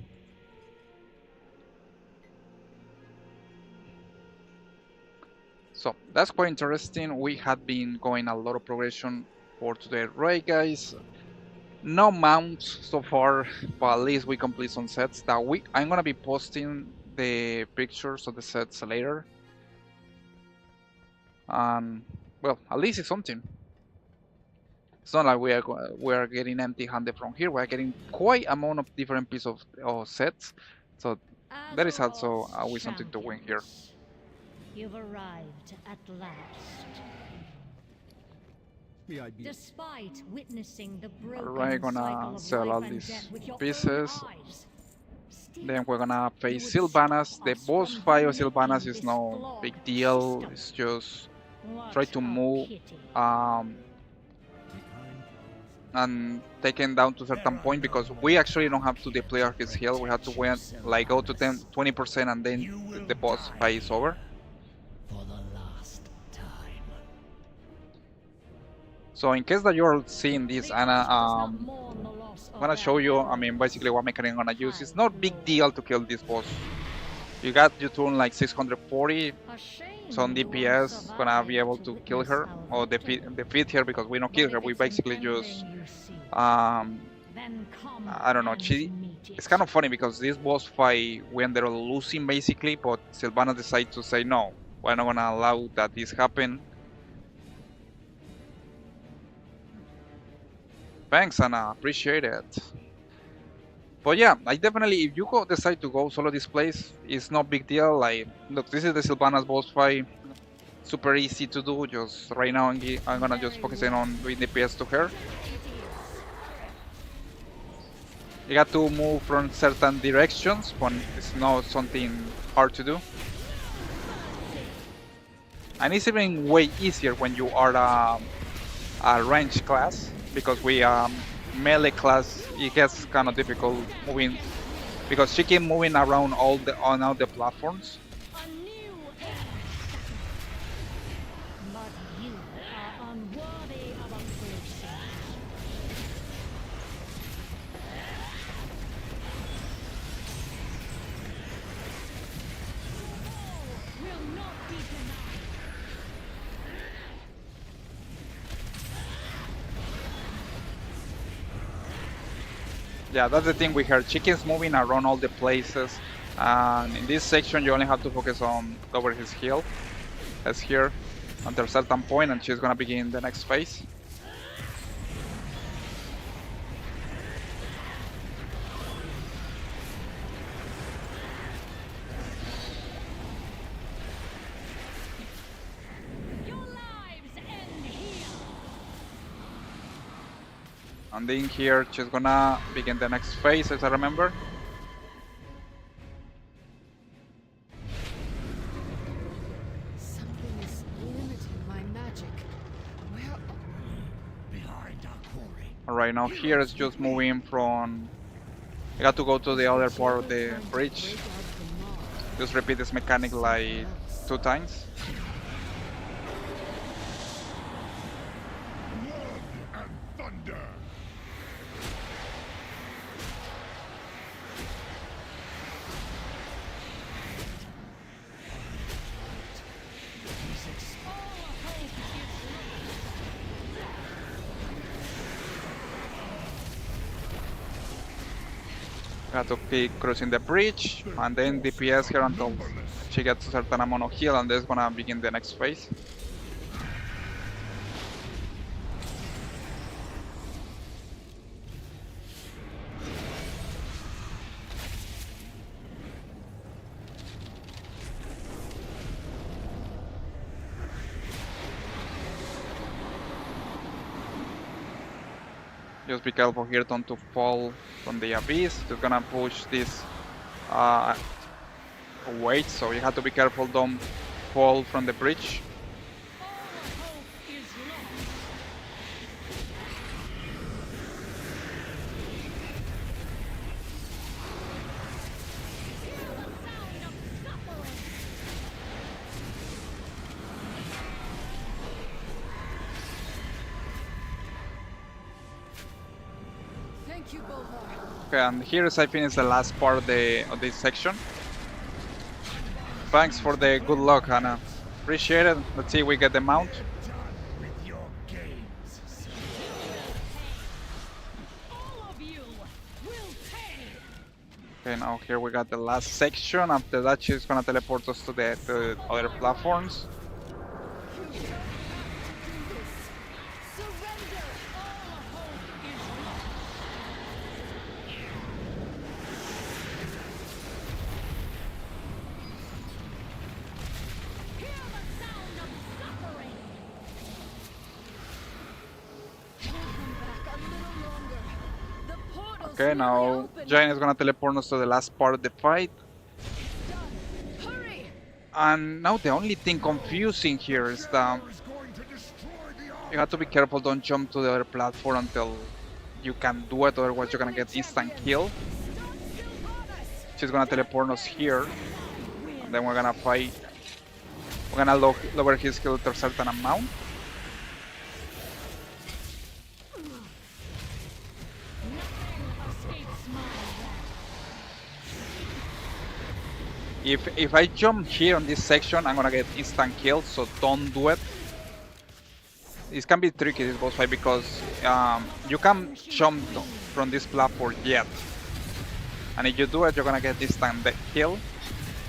Speaker 1: So that's quite interesting. We had been going a lot of progression for today, right guys? No mounts so far, but at least we complete some sets that I'm gonna be posting the pictures of the sets later. And well, at least it's something. It's not like we are getting empty-handed from here. We are getting quite amount of different pieces of sets. So there is also always something to win here.
Speaker 5: You've arrived at last. Despite witnessing the
Speaker 1: Alright,
Speaker 5: broken cycle
Speaker 1: gonna
Speaker 5: of
Speaker 1: sell all
Speaker 5: life and
Speaker 1: these
Speaker 5: death with your
Speaker 1: pieces.
Speaker 5: own eyes, still
Speaker 1: Then we're gonna
Speaker 5: you
Speaker 1: face
Speaker 5: would stop
Speaker 1: Sylvanas. The
Speaker 5: us
Speaker 1: boss
Speaker 5: from
Speaker 1: fight of
Speaker 5: uniting
Speaker 1: Sylvanas is
Speaker 5: this
Speaker 1: no
Speaker 5: flawed
Speaker 1: big deal.
Speaker 5: system.
Speaker 1: It's just
Speaker 5: What
Speaker 1: try to
Speaker 5: a
Speaker 1: move
Speaker 5: pity.
Speaker 1: and take him down to a certain point, because we actually don't have to deplete his heal. We have to wait, like go to 20% and then the boss fight is over.
Speaker 2: For the last time.
Speaker 1: So in case that you're seeing this,
Speaker 5: The
Speaker 1: Anna,
Speaker 5: Arch does not mourn the loss of
Speaker 1: I'm gonna
Speaker 5: their
Speaker 1: show you, I
Speaker 5: hallowed
Speaker 1: mean, basically what mechanic I'm gonna use. It's
Speaker 5: high
Speaker 1: not big
Speaker 5: lord.
Speaker 1: deal to kill this boss. You got your turn like 640,
Speaker 5: A shame
Speaker 1: some
Speaker 5: you won't
Speaker 1: DPS gonna be able
Speaker 5: survive
Speaker 1: to kill
Speaker 5: witness
Speaker 1: her
Speaker 5: our
Speaker 1: or
Speaker 5: victory.
Speaker 1: defeat her, because we don't kill
Speaker 5: But
Speaker 1: her.
Speaker 5: if
Speaker 1: We
Speaker 5: it's
Speaker 1: basically
Speaker 5: an
Speaker 1: just
Speaker 5: ending you seek,
Speaker 1: um
Speaker 5: then come
Speaker 1: I don't know.
Speaker 5: and meet
Speaker 1: It's
Speaker 5: it.
Speaker 1: kind of funny because this boss fight we ended up losing basically, but Sylvana decided to say no. We're not gonna allow that this happen. Thanks, Anna. Appreciate it. But yeah, I definitely, if you decide to go solo this place, it's no big deal. Like, look, this is the Sylvanas boss fight. Super easy to do. Just right now, I'm gonna just focus in on doing DPS to her. You got to move from certain directions, but it's not something hard to do. And it's even way easier when you are a range class, because we melee class, it gets kind of difficult moving, because she keep moving around all the platforms.
Speaker 5: A new age. But you are unworthy of a crusader. Will not be denied.
Speaker 1: Yeah, that's the thing with her. She keeps moving around all the places, and in this section you only have to focus on cover his heal, as here, until a certain point, and she's gonna begin the next phase.
Speaker 5: Your lives end here.
Speaker 1: And then here she's gonna begin the next phase, as I remember.
Speaker 3: Something is limiting my magic. Where?
Speaker 2: Behind our quarry.
Speaker 1: Alright, now here it's just moving from... You got to go to the other part of the bridge. Just repeat this mechanic like 2 times.
Speaker 4: Blood and thunder.
Speaker 1: Got to keep crossing the bridge, and then DPS here until she gets a certain amount of heal, and that's gonna begin the next phase. Just be careful here not to fall from the abyss. Just gonna push this weight, so you have to be careful, don't fall from the bridge.
Speaker 5: All hope is lost. Hear the sound of suffering.
Speaker 3: Thank you, Bolvar.
Speaker 1: Okay, and here is I finish the last part of this section. Thanks for the good luck, Hannah. Appreciate it. Let's see if we get the mount.
Speaker 6: Done with your games.
Speaker 5: All of you will pay.
Speaker 1: Okay, now here we got the last section. After that, she's gonna teleport us to the other platforms.
Speaker 3: You don't have to do this. Surrender.
Speaker 5: All hope is lost. Hear
Speaker 1: Okay, now Jane is gonna teleport us to the last part of the fight.
Speaker 3: Hurry!
Speaker 1: And now the only thing confusing here is that
Speaker 4: Jailer is going to destroy the
Speaker 1: you have to be careful, don't jump to the other platform until you can do it, otherwise you're gonna get instant kill. She's gonna teleport us here, and then we're gonna fight. We're gonna lower his skill to a certain amount. If I jump here on this section, I'm gonna get instant kill, so don't do it. This can be tricky, this boss fight, because you can't jump from this platform yet. And if you do it, you're gonna get instant kill.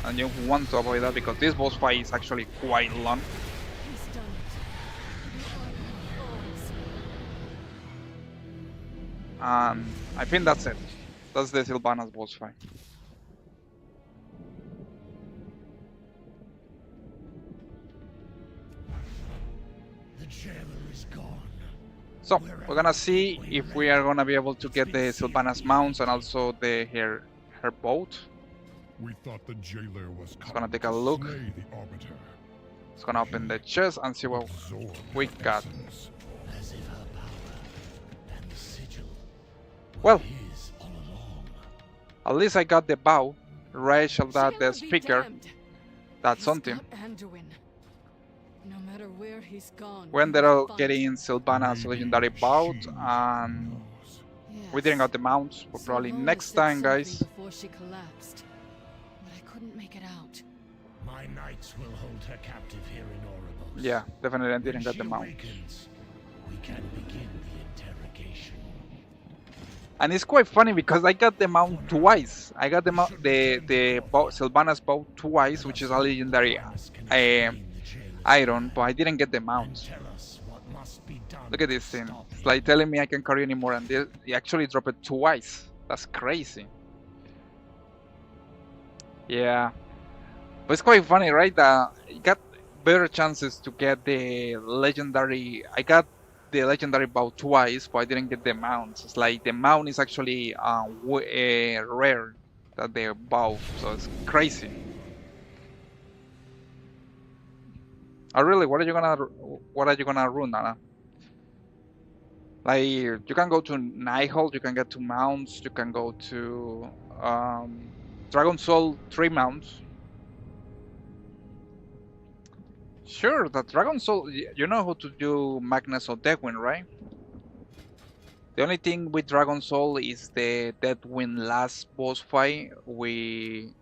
Speaker 1: And you want to avoid that because this boss fight is actually quite long. And I think that's it. That's the Sylvanas boss fight.
Speaker 6: The jailer is gone.
Speaker 1: So we're gonna see if we are gonna be able to get the Sylvanas mounts and also her boat.
Speaker 4: We thought the jailer was
Speaker 1: gonna take a look.
Speaker 4: slay the arbiter.
Speaker 1: It's gonna open the chest and see what
Speaker 4: Absorb
Speaker 1: we
Speaker 4: the
Speaker 1: got.
Speaker 4: essence.
Speaker 6: As if her power and the sigil
Speaker 1: Well,
Speaker 6: is all along.
Speaker 1: at least I got the bow. Rachel that the
Speaker 3: Jailer be
Speaker 1: speaker.
Speaker 3: damned.
Speaker 1: That's
Speaker 3: He's
Speaker 1: something.
Speaker 3: got Anduin. No matter where he's gone.
Speaker 1: We ended
Speaker 3: we
Speaker 1: up
Speaker 3: find
Speaker 1: getting Sylvanas legendary bout, and
Speaker 3: Yes.
Speaker 1: we didn't get the mounts, but probably
Speaker 3: Sylvana
Speaker 1: next
Speaker 3: said
Speaker 1: time,
Speaker 3: something
Speaker 1: guys.
Speaker 3: Before she collapsed, but I couldn't make it out.
Speaker 6: My knights will hold her captive here in Oribos.
Speaker 1: Yeah, definitely I
Speaker 6: When
Speaker 1: didn't get
Speaker 6: she
Speaker 1: the mount.
Speaker 6: awakens, we can begin the interrogation.
Speaker 1: And it's quite funny because I got the mount twice. I got the Sylvanas bow twice, which is a legendary iron, but I didn't get the mount.
Speaker 6: Tell us what must be done.
Speaker 1: Look at this
Speaker 6: to
Speaker 1: thing.
Speaker 6: stop
Speaker 1: It's like telling me I can carry anymore, and they actually drop it twice. That's crazy. Yeah. But it's quite funny, right? You got better chances to get the legendary. I got the legendary bow twice, but I didn't get the mount. It's like the mount is actually rare than the bow, so it's crazy. Oh really? What are you gonna run, Nana? Like you can go to Nighthold, you can get 2 mounts, you can go to Dragon Soul 3 mounts. Sure, the Dragon Soul, you know how to do Magnus or Deathwind, right? The only thing with Dragon Soul is the Deathwind last boss fight. We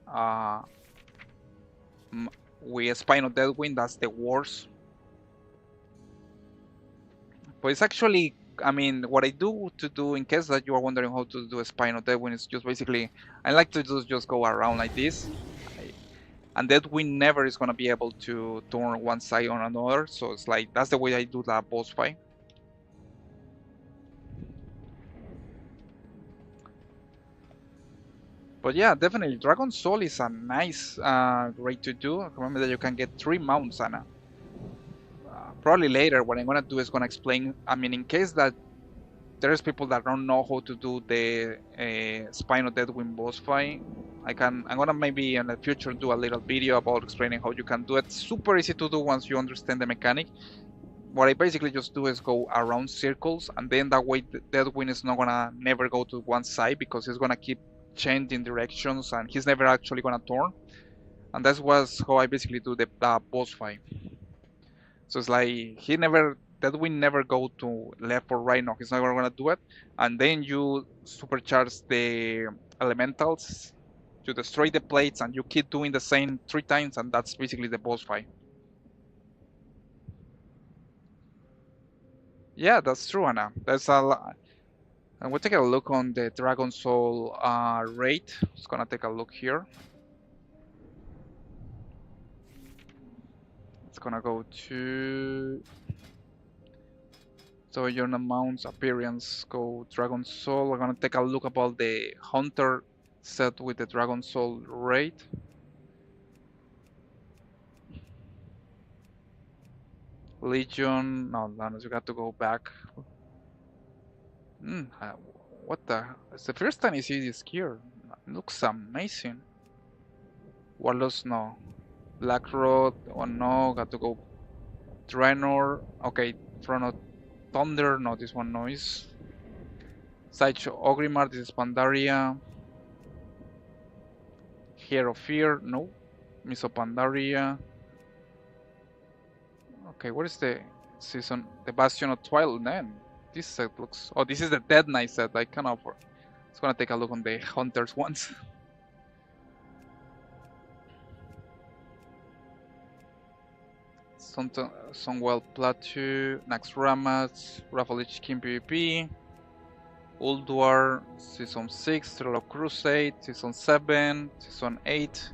Speaker 1: Spinal Deathwind, that's the worst. But it's actually, I mean, what I do in case that you are wondering how to do a Spinal Deathwind is just basically, I like to just go around like this. And Deathwind never is gonna be able to turn one side on another, so it's like, that's the way I do that boss fight. But yeah, definitely, Dragon Soul is a nice raid to do. Remember that you can get 3 mounts, and probably later what I'm gonna do is gonna explain, I mean, in case that there's people that don't know how to do the Spinal Deathwind boss fight, I'm gonna maybe in the future do a little video about explaining how you can do it. Super easy to do once you understand the mechanic. What I basically just do is go around circles, and then that way Deathwind is not gonna never go to one side because he's gonna keep changing directions and he's never actually gonna turn. And that was how I basically do the boss fight. So it's like Deathwind never go to left or right. No, he's never gonna do it. And then you supercharge the elementals to destroy the plates, and you keep doing the same 3 times, and that's basically the boss fight. Yeah, that's true, Anna. There's a lot. And we'll take a look on the Dragon Soul rate. Just gonna take a look here. It's gonna go to Sojourner Mounts appearance. Go Dragon Soul. We're gonna take a look about the Hunter set with the Dragon Soul rate. Legion. No, Lannis, you got to go back. What the? It's the first time I see this gear. It looks amazing. Warlords, no. Black Rod, oh no, got to go Draenor. Okay, Chrono Thunder, no, this one noise. Sideshow Ogrimmar, this is Pandaria. Hero Fear, no. Miso Pandaria. Okay, what is the season? The Bastion of Twilight, then. This set looks. Oh, this is the Dead Knight set. I cannot. It's gonna take a look on the Hunters ones. Sunwell Plateau, Naxxramas, Rafalich King PvP, Ulduar, Season 6, Trail of Crusade, Season 7, Season 8,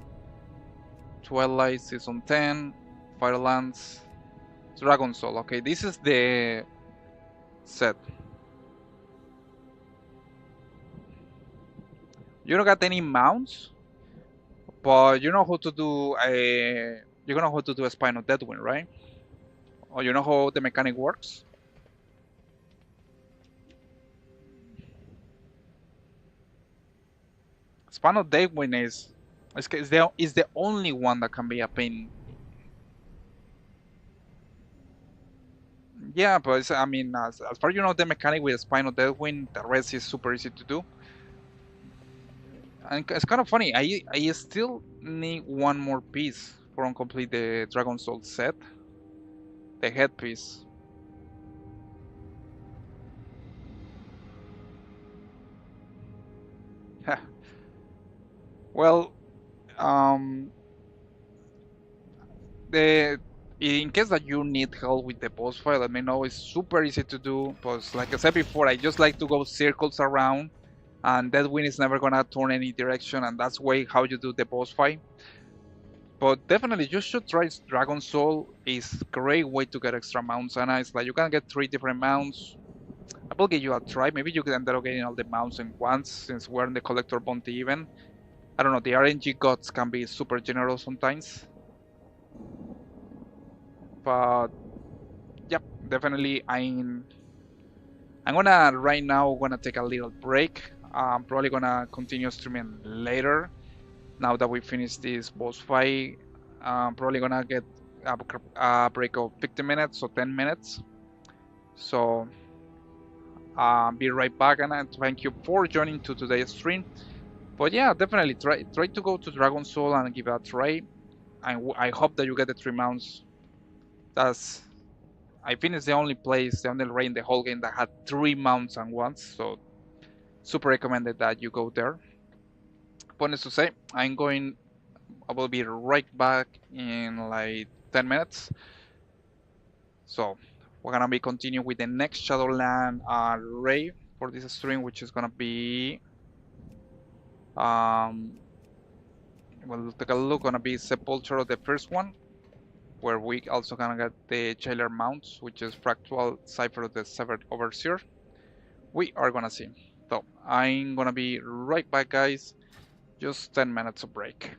Speaker 1: Twilight, Season 10, Firelands, Dragon Soul. Okay, this is the set. You don't got any mounts, but you know how to do a. You know how to do a Spine of Deadwind, right? Or you know how the mechanic works? Spine of Deadwind is the only one that can be a pain. Yeah, but I mean, as far as you know the mechanic with Spine of Deadwind, the rest is super easy to do. And it's kind of funny. I still need one more piece for complete the Dragon Soul set. The headpiece. Well, um, the in case that you need help with the boss fight, let me know. It's super easy to do. But like I said before, I just like to go circles around, and that win is never gonna turn any direction, and that's way how you do the boss fight. But definitely, you should try Dragon Soul. Is great way to get extra mounts, and it's like you can get 3 different mounts. I will give you a try. Maybe you can end up getting all the mounts in once, since we're in the collector bounty even. I don't know. The RNG gods can be super generous sometimes. But yep, definitely I'm gonna right now gonna take a little break. I'm probably gonna continue streaming later. Now that we finish this boss fight, I'm probably gonna get a break of 50 minutes or 10 minutes. So be right back, and thank you for joining to today's stream. But yeah, definitely try to go to Dragon Soul and give it a try. I hope that you get the 3 mounts. That's I think it's the only place, the only raid in the whole game that had 3 mounts and once, so super recommended that you go there. Bonus to say, I will be right back in like 10 minutes. So we're gonna be continuing with the next Shadowland raid for this stream, which is gonna be, we'll take a look, gonna be Sepulture of the first one, where we also gonna get the Jailer mounts, which is Fractal Cipher of the Severed Overseer. We are gonna see. So I'm gonna be right back, guys. Just 10 minutes of break.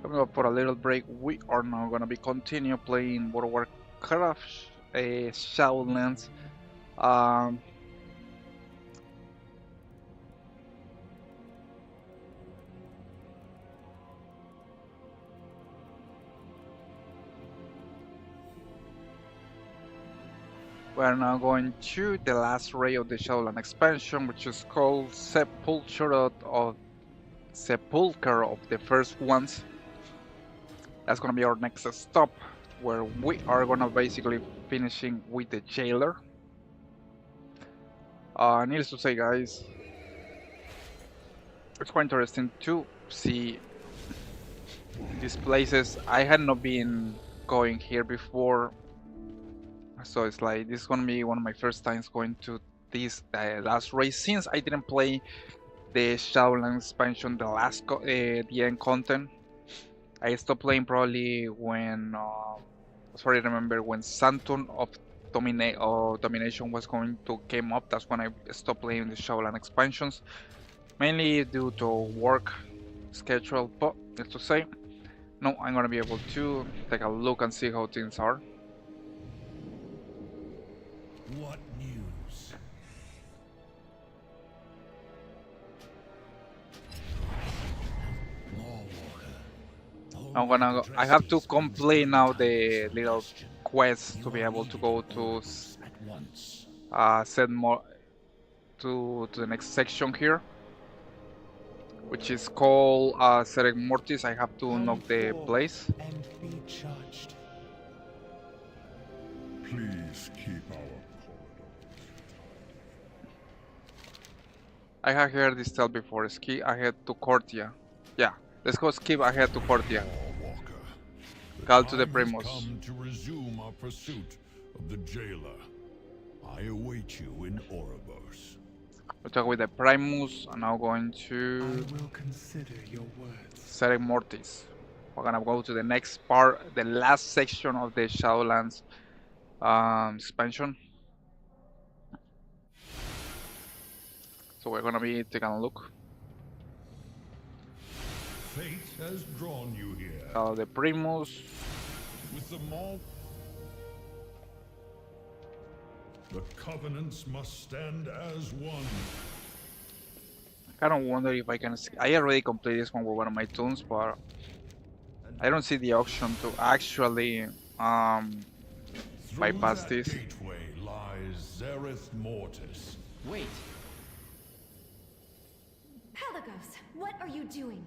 Speaker 1: Coming up for a little break, we are now gonna be continue playing World of Warcraft Shadowlands. Um, we are now going to the last raid of the Shadowland expansion, which is called Sepulchre of the First Ones. That's gonna be our next stop, where we are gonna basically finishing with the jailer. Needless to say, guys, it's quite interesting to see these places. I had not been going here before, so it's like this is gonna be one of my first times going to this last race since I didn't play the Shadowlands expansion, the end content. I stopped playing probably when sorry, remember when Sanctum of Domination was going to came up. That's when I stopped playing the Shadowlands expansions, mainly due to work schedule. But let's to say, no, I'm gonna be able to take a look and see how things are.
Speaker 6: What news?
Speaker 1: I'm gonna go, I have to complete now the little quest to be able to go to set more to the next section here, which is called Sereg Mortis. I have to unlock the place.
Speaker 6: And be judged.
Speaker 4: Please keep our corridors.
Speaker 1: I have heard this tale before. Ski ahead to Cortia. Yeah, let's go skip ahead to Cortia.
Speaker 4: Walker.
Speaker 1: Call to the
Speaker 4: Time has
Speaker 1: Primus.
Speaker 4: come to resume our pursuit of the jailer. I await you in Ouroboros.
Speaker 1: We talk with the Primus, and now going
Speaker 6: I
Speaker 1: to
Speaker 6: will consider your words.
Speaker 1: Sereg Mortis. We're gonna go to the next part, the last section of the Shadowlands expansion. So we're gonna be taking a look.
Speaker 4: Fate has drawn you here.
Speaker 1: Call the Primus.
Speaker 4: With the Maw, the covenants must stand as one.
Speaker 1: I don't wonder if I can. I already completed this one with one of my tunes, but I don't see the option to actually bypass
Speaker 4: Through that
Speaker 1: this.
Speaker 4: gateway lies Zereth Mortis.
Speaker 7: Wait,
Speaker 8: Pelagos, what are you doing?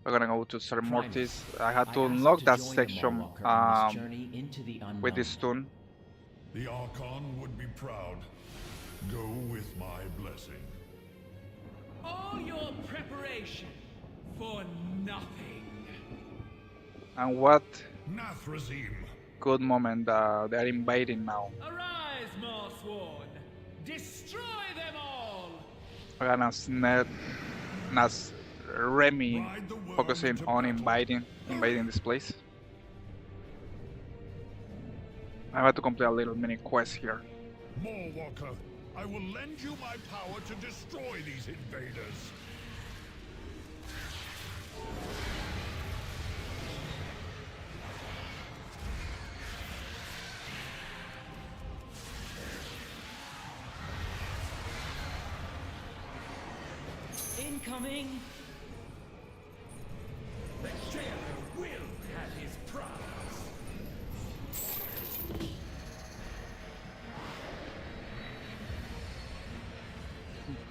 Speaker 1: We're gonna go to Ser Mortis.
Speaker 7: Primus,
Speaker 1: I had to
Speaker 7: asked
Speaker 1: unlock
Speaker 7: to
Speaker 1: that
Speaker 7: join the
Speaker 1: section
Speaker 7: Mawwalker on this journey into the
Speaker 1: with this
Speaker 7: unknown.
Speaker 1: tune.
Speaker 4: The Archon would be proud. Go with my blessing.
Speaker 2: All your preparation for nothing.
Speaker 1: And what
Speaker 4: Nathrazim,
Speaker 1: good moment they're invading now.
Speaker 2: Arise, Marsworn. Destroy them all.
Speaker 1: We're gonna snap Nas Remy
Speaker 4: ride the world
Speaker 1: focusing
Speaker 4: into
Speaker 1: on
Speaker 4: battle.
Speaker 1: invading this place. I have to complete a little mini quest here.
Speaker 4: Walker, I will lend you my power to destroy these invaders.
Speaker 7: Incoming!
Speaker 2: The jailer will have his prize.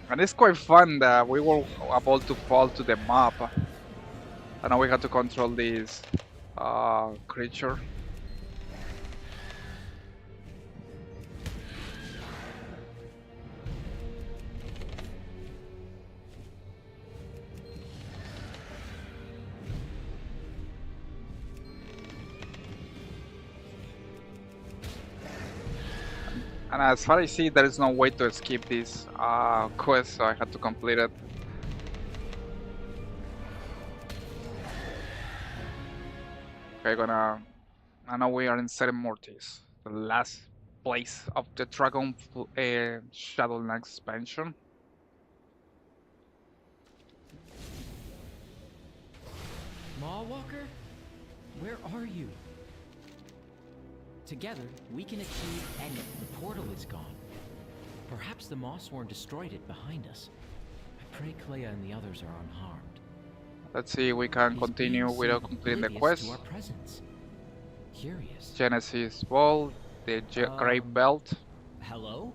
Speaker 1: And it's quite fun that we were about to fall to the map. And now we have to control this creature. And as far as I see, there is no way to escape this quest, so I had to complete it. Okay, I know we are in Serem Mortis, the last place of the Dragon Shadowlands expansion.
Speaker 7: Mawwalker? Where are you? Together, we can achieve, and the portal is gone. Perhaps the Mossworn destroyed it behind us. I pray Clea and the others are unharmed.
Speaker 1: Let's see if we can
Speaker 7: He's
Speaker 1: continue
Speaker 7: being
Speaker 1: without
Speaker 7: so
Speaker 1: completing the
Speaker 7: oblivious
Speaker 1: quest.
Speaker 7: to our presence. Curious.
Speaker 1: Genesis Ball, the Grave Belt.
Speaker 7: Hello?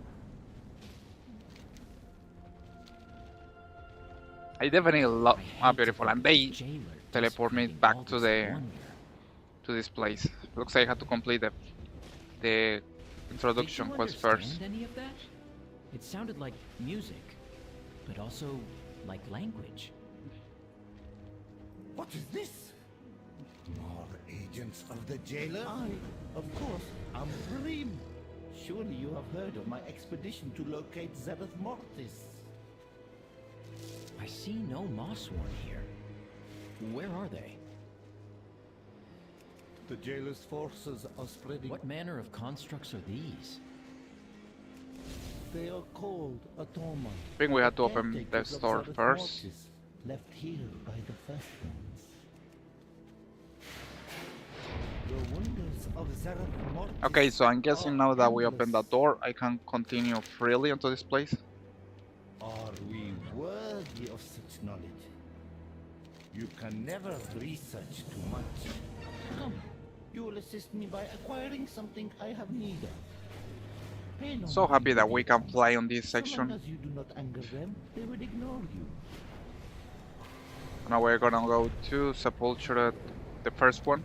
Speaker 1: I definitely love.
Speaker 7: I hate
Speaker 1: Beautiful,
Speaker 7: to
Speaker 1: and
Speaker 7: think
Speaker 1: they
Speaker 7: of the jailer
Speaker 1: teleport me
Speaker 7: desecrating
Speaker 1: back
Speaker 7: all
Speaker 1: to
Speaker 7: this
Speaker 1: the
Speaker 7: wonder.
Speaker 1: to this place. Looks like I have to complete the introduction
Speaker 7: Did you
Speaker 1: quest
Speaker 7: understand
Speaker 1: first.
Speaker 7: any of that? It sounded like music, but also like language.
Speaker 9: What is this? More agents of the jailer? I, of course, am Reem. Surely you have heard of my expedition to locate Zereth Mortis.
Speaker 7: I see no Mossworn here. Where are they?
Speaker 9: The jailer's forces are spreading.
Speaker 7: What manner of constructs are these?
Speaker 9: They are called Atoma.
Speaker 1: I think we had to open the
Speaker 9: Caretakers of
Speaker 1: store
Speaker 9: Zereth
Speaker 1: first.
Speaker 9: Mortis, left here by the first ones. The wonders of Zereth Mortis.
Speaker 1: Okay, so I'm guessing now that we opened the
Speaker 9: endless.
Speaker 1: door, I can continue freely into this place.
Speaker 9: Are we worthy of such knowledge? You can never research too much. Come, you will assist me by acquiring something I have need of. Pay no
Speaker 1: So
Speaker 9: mind
Speaker 1: happy
Speaker 9: to
Speaker 1: that
Speaker 9: the
Speaker 1: we can
Speaker 9: account.
Speaker 1: fly on this
Speaker 9: So long
Speaker 1: section.
Speaker 9: as you do not anger them, they will ignore you.
Speaker 1: Now we're gonna go to Sepultura, the first one.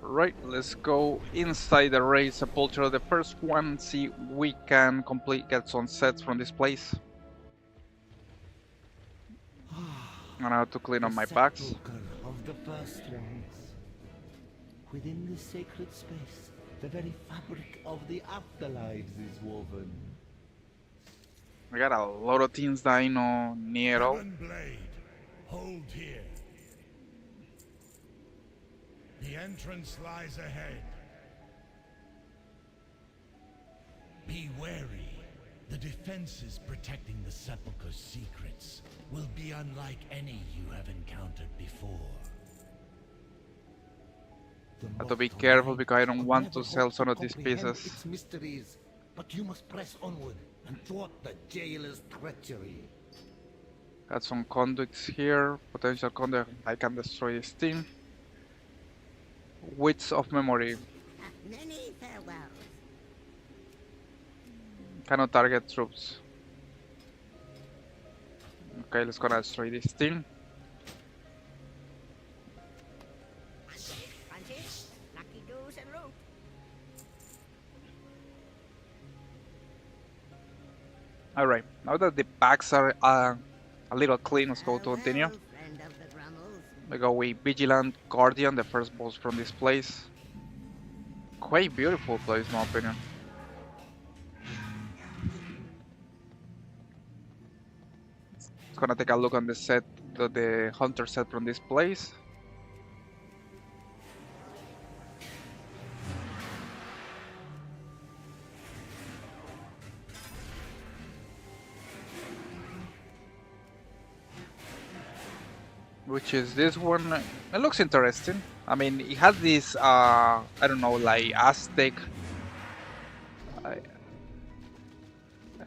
Speaker 1: Right, let's go inside the raid Sepultura, the first one, see we can get some sets from this place. And I have to clean up my bags.
Speaker 9: Sepulchre of the first ones. Within this sacred space, the very fabric of the afterlives is woven.
Speaker 1: We got a lot of things that I know near all.
Speaker 6: Heaven Blade, hold here. The entrance lies ahead. Be wary. The defenses protecting the Sepulchre's secrets will be unlike any you have encountered before.
Speaker 1: I have to be careful because I don't want to sell some of these pieces.
Speaker 9: Its mysteries, but you must press onward and thwart the jailer's treachery.
Speaker 1: Got some conduits here, potential conduit. I can destroy this thing. Wits of memory.
Speaker 5: Many farewells.
Speaker 1: Cannot target troops. Okay, let's gonna destroy this thing.
Speaker 5: Francis, lucky goes and rope.
Speaker 1: Alright, now that the bags are a little clean, let's go to continue.
Speaker 5: Friend of the Grummels.
Speaker 1: We go with Vigilant Guardian, the first boss from this place. Quite beautiful place, in my opinion. Let's gonna take a look on the set, the hunter set from this place. Which is this one. It looks interesting. I mean, it has this, I don't know, like uh,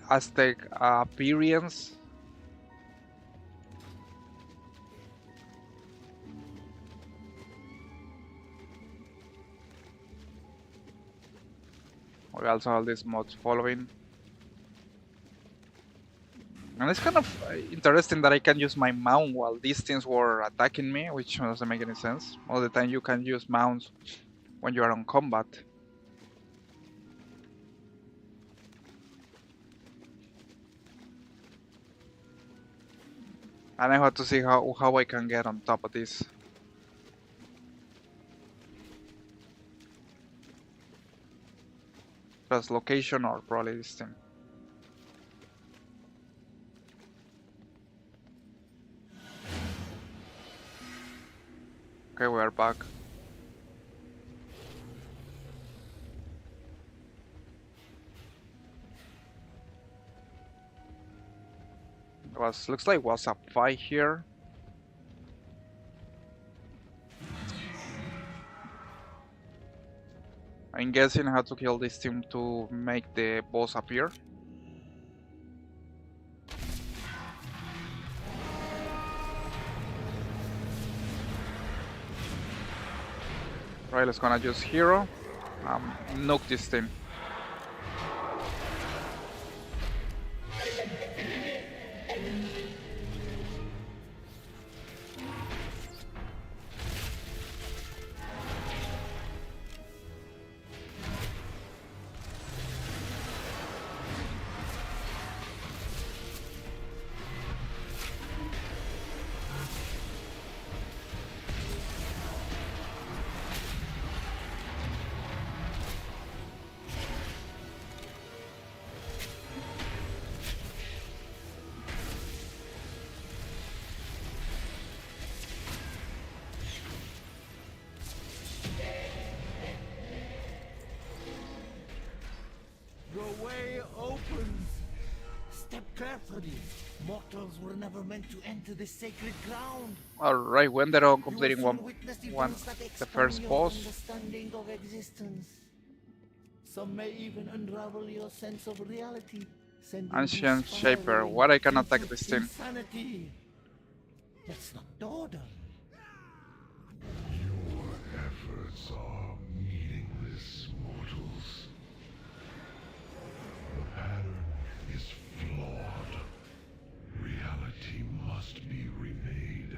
Speaker 1: Aztec appearance. We also have this mods following. And it's kind of interesting that I can use my mount while these things were attacking me, which doesn't make any sense. All the time you can use mounts when you are on combat. And I have to see how I can get on top of this. Press location or probably this thing. Okay, we are back. Looks like was a fight here. I'm guessing I have to kill this team to make the boss appear. Right, let's gonna use hero. Nuke this thing.
Speaker 9: The way opens. Step carefully. Mortals were never meant to enter this sacred ground.
Speaker 1: Alright, we ended up
Speaker 9: You will
Speaker 1: completing
Speaker 9: soon witness events that
Speaker 1: the
Speaker 9: expand
Speaker 1: first
Speaker 9: your
Speaker 1: boss.
Speaker 9: understanding of existence. Some may even unravel your sense of reality. Sending you
Speaker 1: Ancient Shaper.
Speaker 9: spiraling
Speaker 1: What I can
Speaker 9: into
Speaker 1: attack this thing?
Speaker 9: insanity. That's not order.
Speaker 4: Your efforts are meaningless, mortals. The pattern is flawed. Reality must be remade.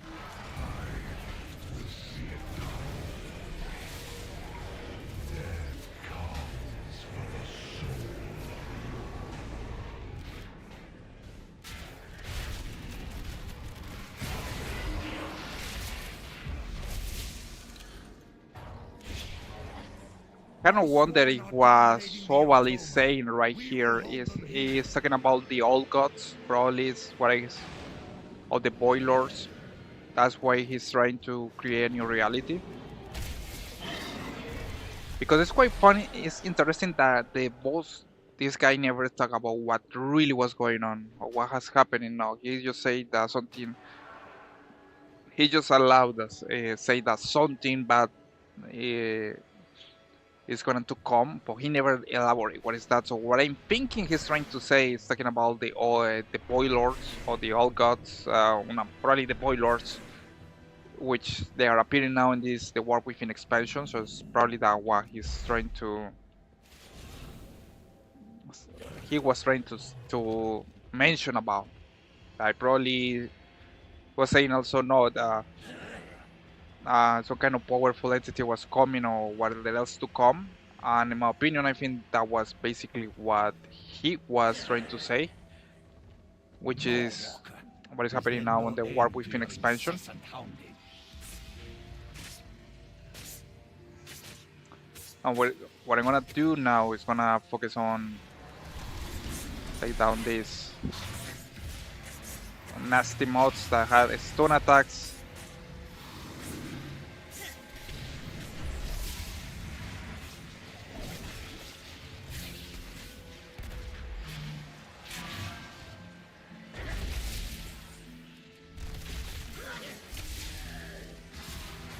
Speaker 4: I will see it done. Death comes for the soul
Speaker 1: Kind of wonder if what Soval is saying right here is talking about the old gods, probably is what is, or the boilers. That's why he's trying to create a new reality. Because it's quite funny, it's interesting that the boss, this guy never talk about what really was going on or what has happened now. He just say that something, he just allowed us say that something bad is going to come, but he never elaborate what is that. So what I'm thinking he's trying to say is talking about the boilers or the old gods, no, probably the boilers, which they are appearing now in this the War Within expansion. So it's probably that what he's trying to. He was trying to mention about. I probably was saying also no that some kind of powerful entity was coming or what else to come. And in my opinion, I think that was basically what he was trying to say, which is what is happening now in the War Within expansion. And what I'm gonna do now is gonna focus on take down these nasty mods that have stun attacks.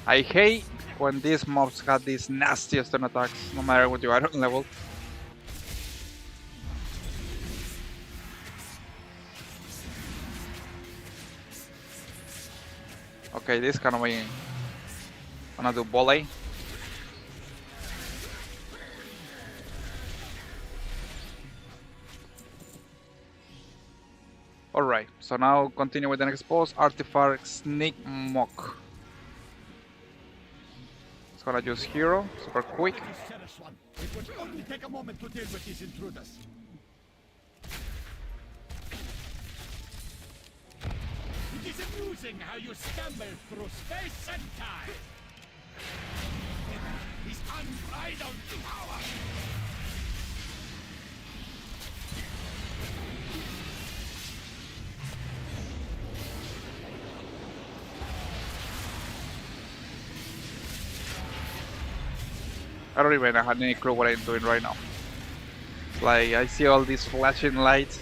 Speaker 1: I hate when these mobs have these nasty stun attacks, no matter what you are on level. Okay, this kind of way. Gonna do volley. Alright, so now continue with the next boss, Artifact Sneak Mock. It's gonna use hero, super quick.
Speaker 6: It would only take a moment to deal with these intruders. amusing how you stumble through space and time. His unbridled power.
Speaker 1: I don't even have any clue what I'm doing right now. It's like I see all these flashing lights.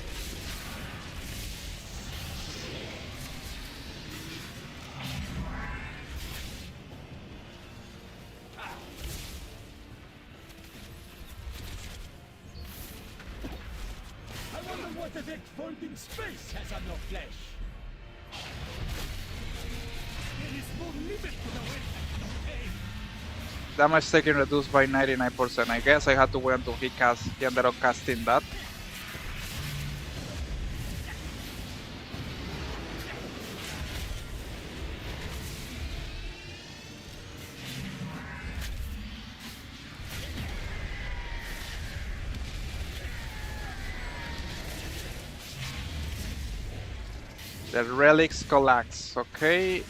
Speaker 6: I wonder what that point in space has on your flesh. There is no limit to the way that you pain.
Speaker 1: Damage taken reduced by 99%. I guess I had to wait until he ended up casting that. The relics collapse, okay.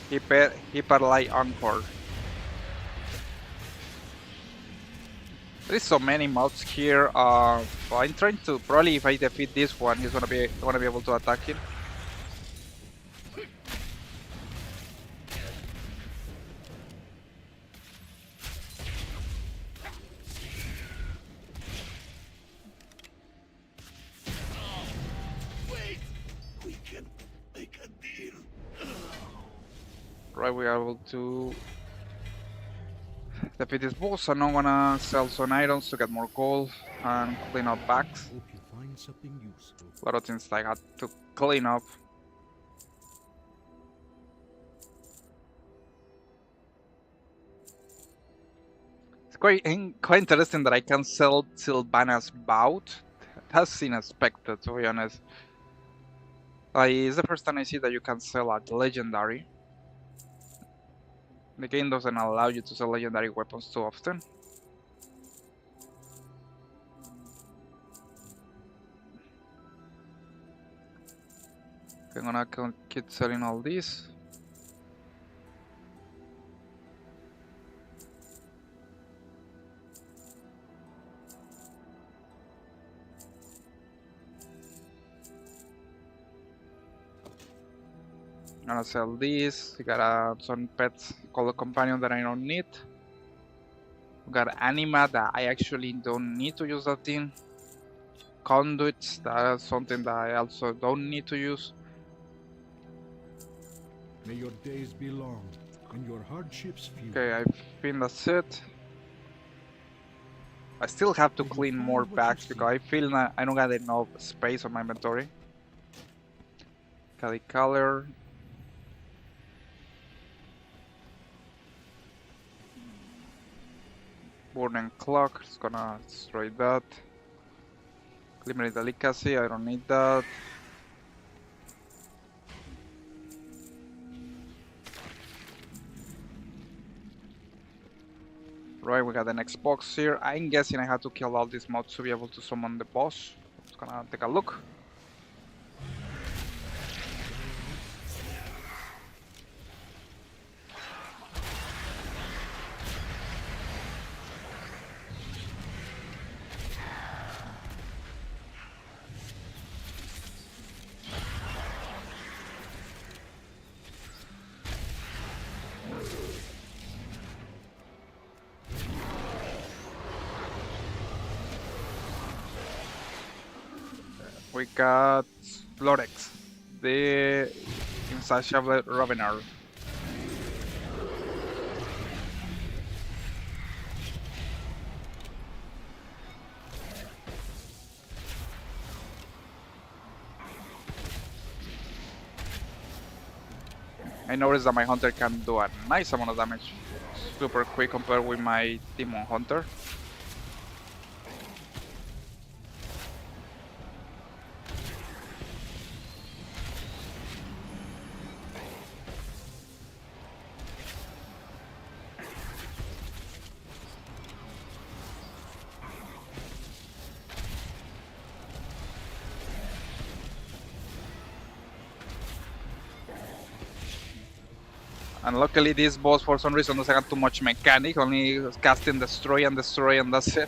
Speaker 1: Hyperlight Encore. There is so many mobs here. Well, I'm trying to probably if I defeat this one, he's gonna be able to attack him.
Speaker 6: Wait, we can make a deal.
Speaker 1: Right, we are able to defeat this boss, so now I'm gonna sell some items to get more gold and clean up bags.
Speaker 4: Hope you find something useful.
Speaker 1: A lot of things I had to clean up. It's quite interesting that I can sell Sylvanas Bout. That's unexpected, to be honest. It's the first time I see that you can sell a legendary. The game doesn't allow you to sell legendary weapons too often. I'm gonna keep selling all these. I'm gonna sell these. I got some pets called a companion that I don't need. Got anima that I actually don't need to use that thing. Conduits, that's something that I also don't need to use.
Speaker 4: May your days be long and your hardships few.
Speaker 1: Okay, I think that's it. I still have to clean more bags because I feel that I don't got enough space on my inventory. Cali color. Burning clock, it's gonna destroy that. Limited delicacy, I don't need that. Right, we got the next box here. I'm guessing I have to kill all these mobs to be able to summon the boss. Just gonna take a look. We got Florex, the insatiable Ravener. I noticed that my hunter can do a nice amount of damage, super quick compared with my demon hunter. And luckily this boss for some reason doesn't have too much mechanic, only casting destroy and destroy and that's it.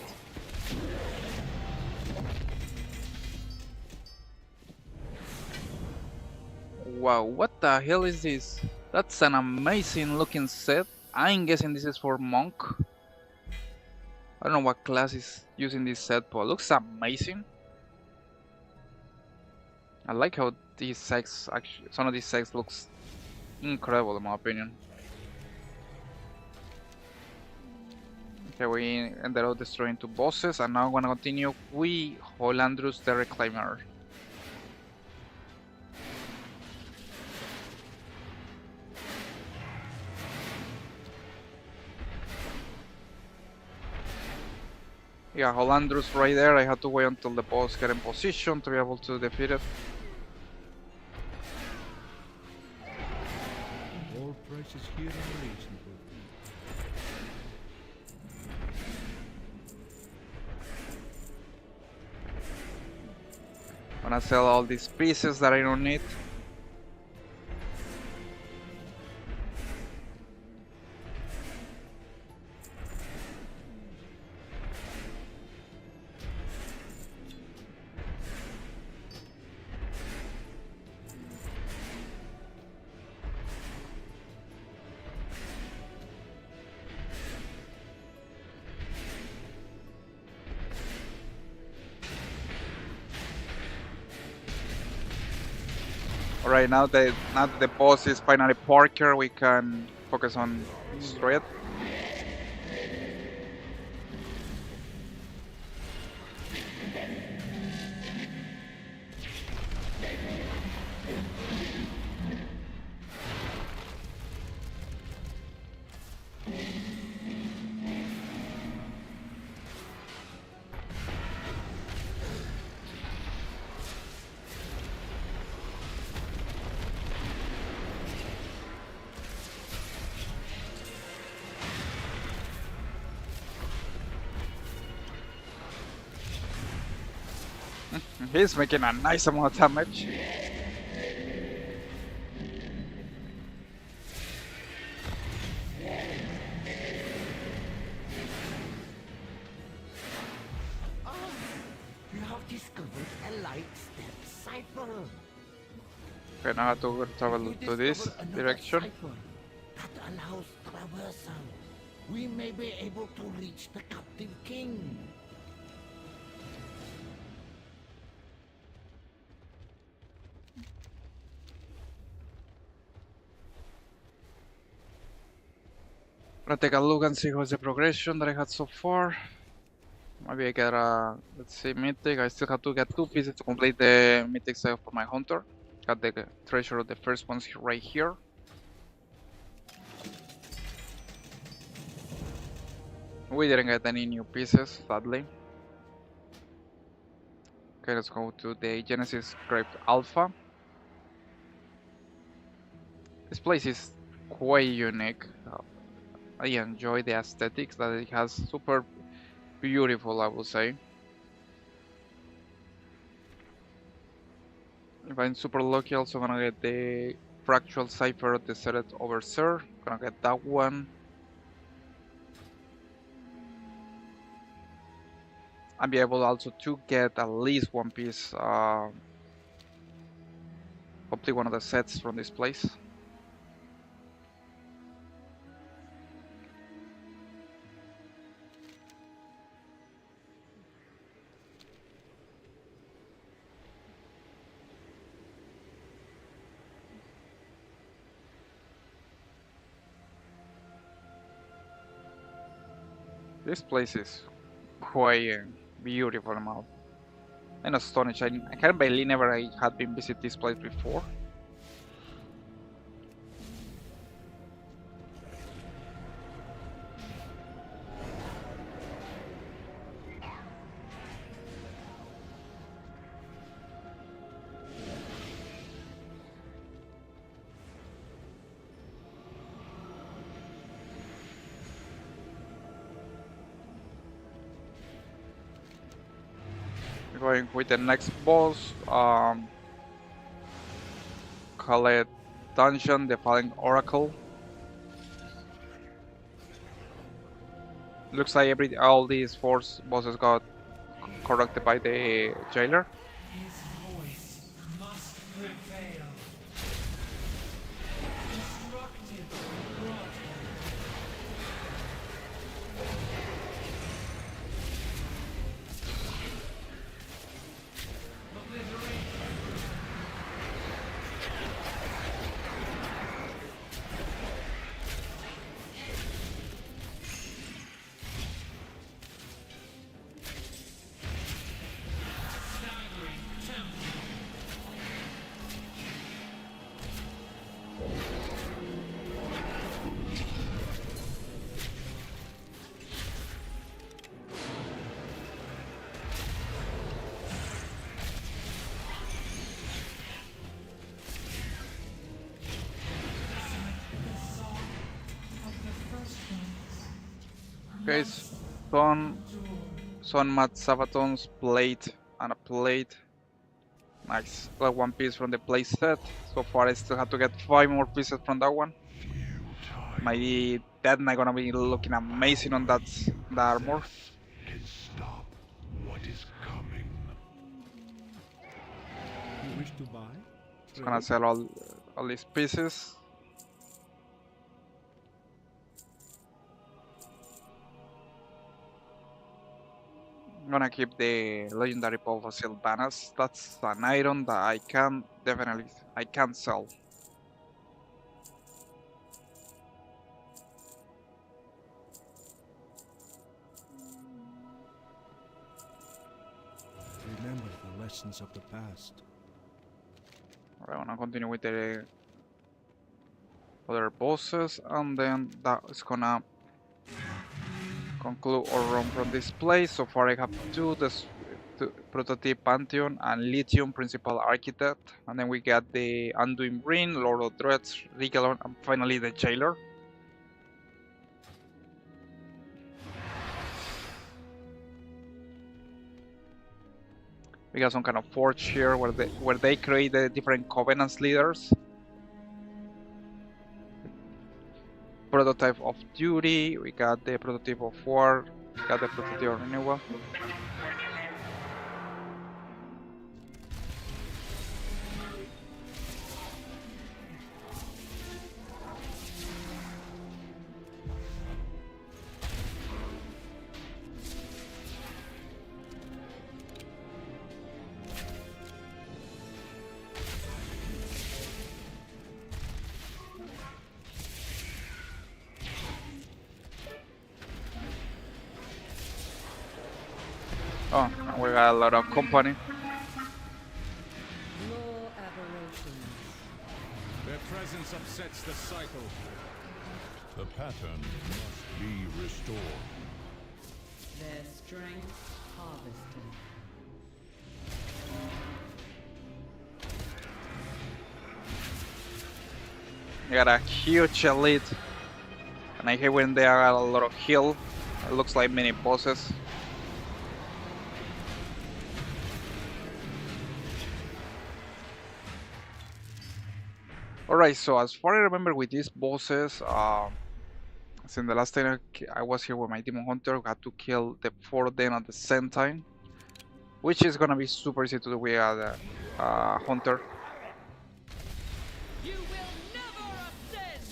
Speaker 1: Wow, what the hell is this? That's an amazing looking set. I'm guessing this is for monk. I don't know what class is using this set, but it looks amazing. I like how these sets actually, some of these sets looks incredible in my opinion. Okay, we ended up destroying 2 bosses, and now I'm gonna continue with Holandrus the Reclaimer. Yeah, Holandrus right there. I had to wait until the boss get in position to be able to defeat it.
Speaker 4: All prices here are reasonable.
Speaker 1: I'm gonna sell all these pieces that I don't need. Alright, now that the boss is finally Parker, we can focus on destroy it. He's making a nice amount of damage.
Speaker 9: You have discovered a light step cipher.
Speaker 1: Okay, now I have to travel to this
Speaker 9: Discover another
Speaker 1: direction.
Speaker 9: cipher that allows traversal. We may be able to reach the captive king.
Speaker 1: Gonna take a look and see what's the progression that I had so far. Maybe I get a, let's see, mythic. I still have to get 2 pieces to complete the mythic save for my hunter. Got the treasure of the first ones right here. We didn't get any new pieces, sadly. Okay, let's go to the Genesis Crypt Alpha. This place is quite unique. I enjoy the aesthetics that it has. Super beautiful, I would say. If I'm super lucky, also gonna get the Fractal Cipher Deserted Overseer. Gonna get that one. And be able also to get at least 1 piece, complete one of the sets from this place. This place is quite beautiful, man. I'm astonished. I can't believe never I had been visit this place before. Going with the next boss, call it Dungeon, the Fallen Oracle. Looks like all these force bosses got corrupted by the jailer.
Speaker 2: His voice must prevail. Destructive broadcast.
Speaker 1: Okay, Son Matt Sabaton's plate and a plate. Nice. Got one piece from the plate set. So far I still have to get 5 more pieces from that one. My Dead Knight gonna be looking amazing on that armor.
Speaker 4: Can stop what is coming.
Speaker 2: You wish to buy?
Speaker 1: Just gonna sell all these pieces. I'm gonna keep the legendary pole for Sylvanas. That's an item that I can sell.
Speaker 2: Remember the lessons of the past.
Speaker 1: Alright, I'm gonna continue with the other bosses, and then that is gonna conclude our run from this place. So far I have two Prototype Pantheon and Lithium Principal Architect, and then we got the Undoing Ring, Lord of Dreads, Rigalon, and finally the Jailer. We got some kind of forge here where they create the different covenants leaders. Prototype of Duty, we got the Prototype of War, we got the Prototype of Renewal. Oh, and we got a lot of company.
Speaker 5: More aberrations.
Speaker 10: Their presence upsets the cycle.
Speaker 4: The pattern must be restored.
Speaker 5: Their strength harvested.
Speaker 1: We got a huge elite, and I hate when they are a lot of heal. It looks like mini bosses. Alright, so as far as I remember with these bosses, since the last time I was here with my Demon Hunter, we had to kill the 4 of them at the same time, which is gonna be super easy to do with a Hunter.
Speaker 5: You will never ascend!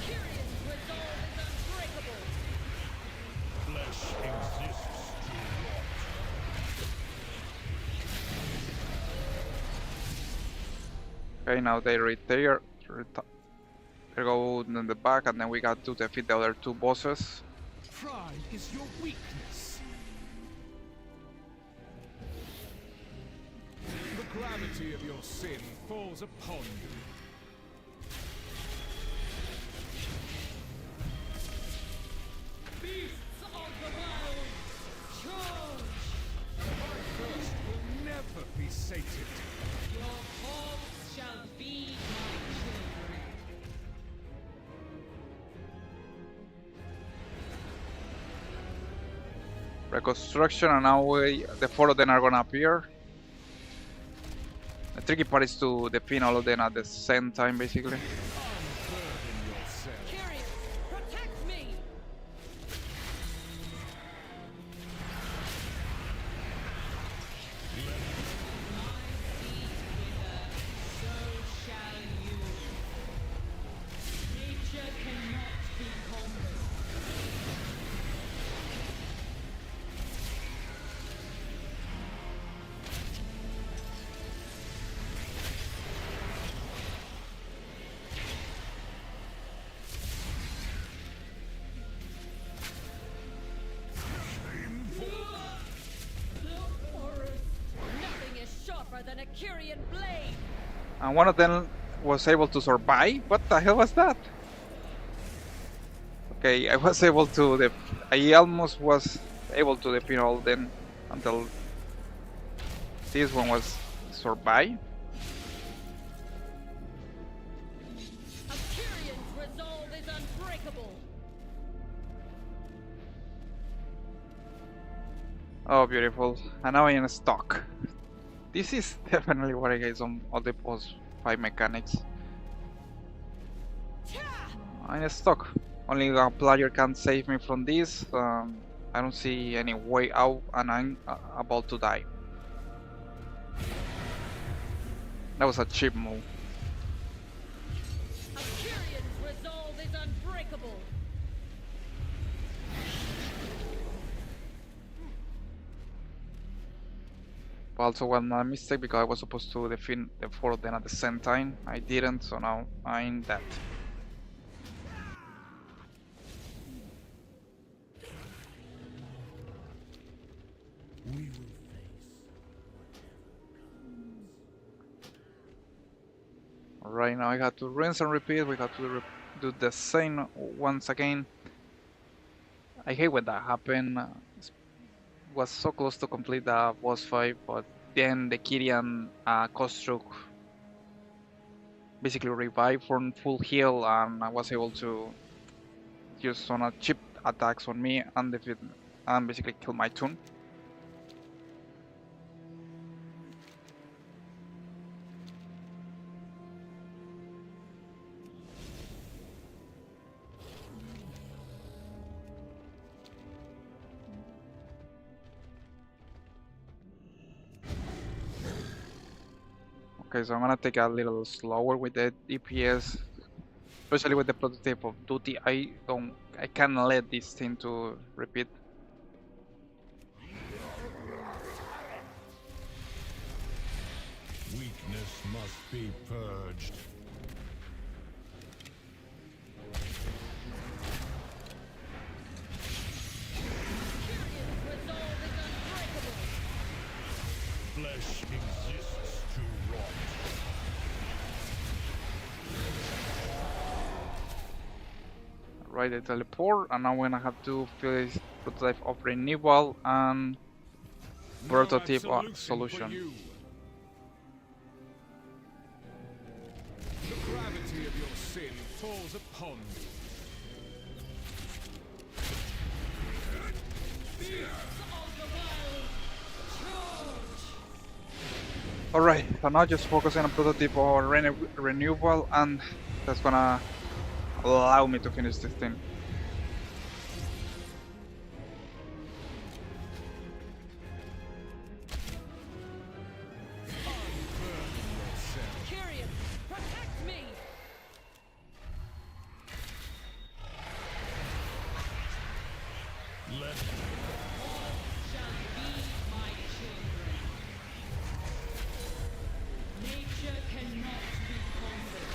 Speaker 5: Curious resolve is unbreakable!
Speaker 4: Flesh exists to rot.
Speaker 1: Okay, now they retire. They go in the back, and then we got to defeat the other 2 bosses.
Speaker 2: Pride is your weakness.
Speaker 10: The gravity of your sin falls upon you.
Speaker 5: Beasts of the wild! Charge!
Speaker 10: My thirst will never be sated.
Speaker 5: Your corpse shall be my children.
Speaker 1: Reconstruction, and now the 4 of them are gonna appear. The tricky part is to defeat all of them at the same time, basically.
Speaker 11: Protect me! Than a Kyrian blade.
Speaker 1: And one of them was able to survive? What the hell was that? Okay, I was able to I almost was able to defeat all of them until this one was survive.
Speaker 11: A Kyrian's resolve is unbreakable.
Speaker 1: Oh, beautiful. And now I am stuck. This is definitely what I get on all the boss fight mechanics. I'm stuck. Only a player can save me from this. I don't see any way out, and I'm about to die. That was a cheap move.
Speaker 11: A Kyrian's resolve is unbreakable.
Speaker 1: But also was my mistake because I was supposed to defeat the four of them at the same time. I didn't, so now I'm dead.
Speaker 6: We will face
Speaker 1: Right now I got to rinse and repeat. We got to do the same once again. I hate when that happened. Was so close to complete the boss fight, but then the Kyrian construct basically revived from full heal, and I was able to use some cheap attacks on me and defeat and basically kill my toon. Okay, so I'm gonna take a little slower with the DPS, especially with the prototype of duty. I can't let this thing to repeat.
Speaker 4: Weakness must be purged. Flesh exists to rot.
Speaker 1: Right, I teleport, and now I'm gonna have to finish prototype of renewal and prototype solution.
Speaker 10: The gravity of your sin falls upon you.
Speaker 1: Alright, so now just focusing on prototype or renewal, and that's gonna allow me to finish this thing.
Speaker 11: Kyrian, protect me!
Speaker 4: Let
Speaker 11: Shall be my children. Nature cannot be conquered.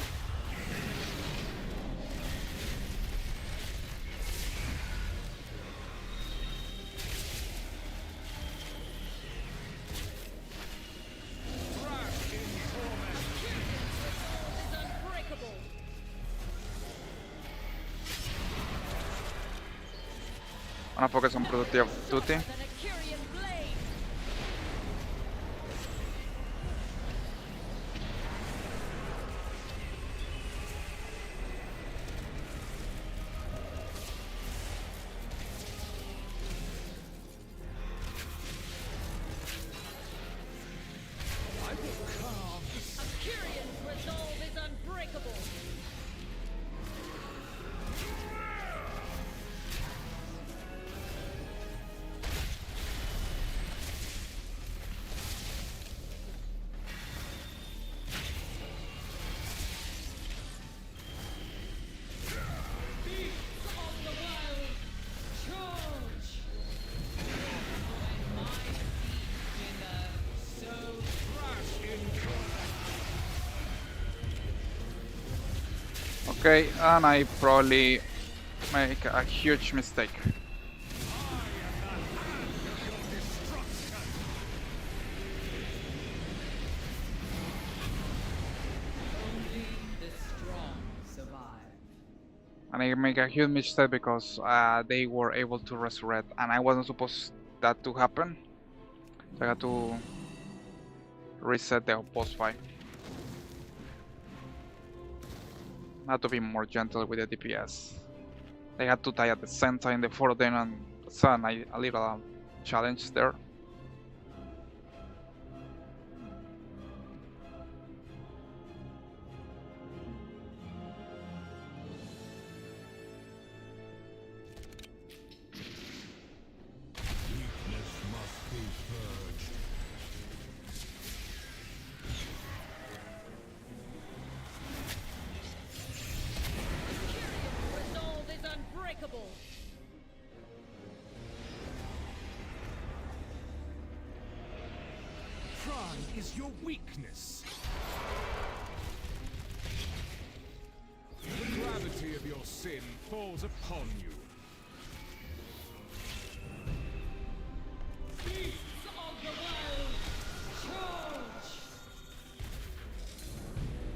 Speaker 10: Trapped in torment.
Speaker 11: Is unbreakable.
Speaker 1: I'm gonna focus on prototype duty.
Speaker 11: Than a Kyrian blade.
Speaker 10: I will carve the
Speaker 1: Okay, and I probably make a huge mistake.
Speaker 11: Only the strong survive.
Speaker 1: And I make a huge mistake because they were able to resurrect, and I wasn't supposed that to happen. So I had to reset the boss fight. I had to be more gentle with the DPS. They had to die at the same time, the 4 of them and the sun. A little challenge there.
Speaker 4: Weakness must be purged.
Speaker 11: Resolve is unbreakable.
Speaker 10: Pride is your weakness. The gravity of your sin falls upon you.
Speaker 11: Beasts of the world, charge!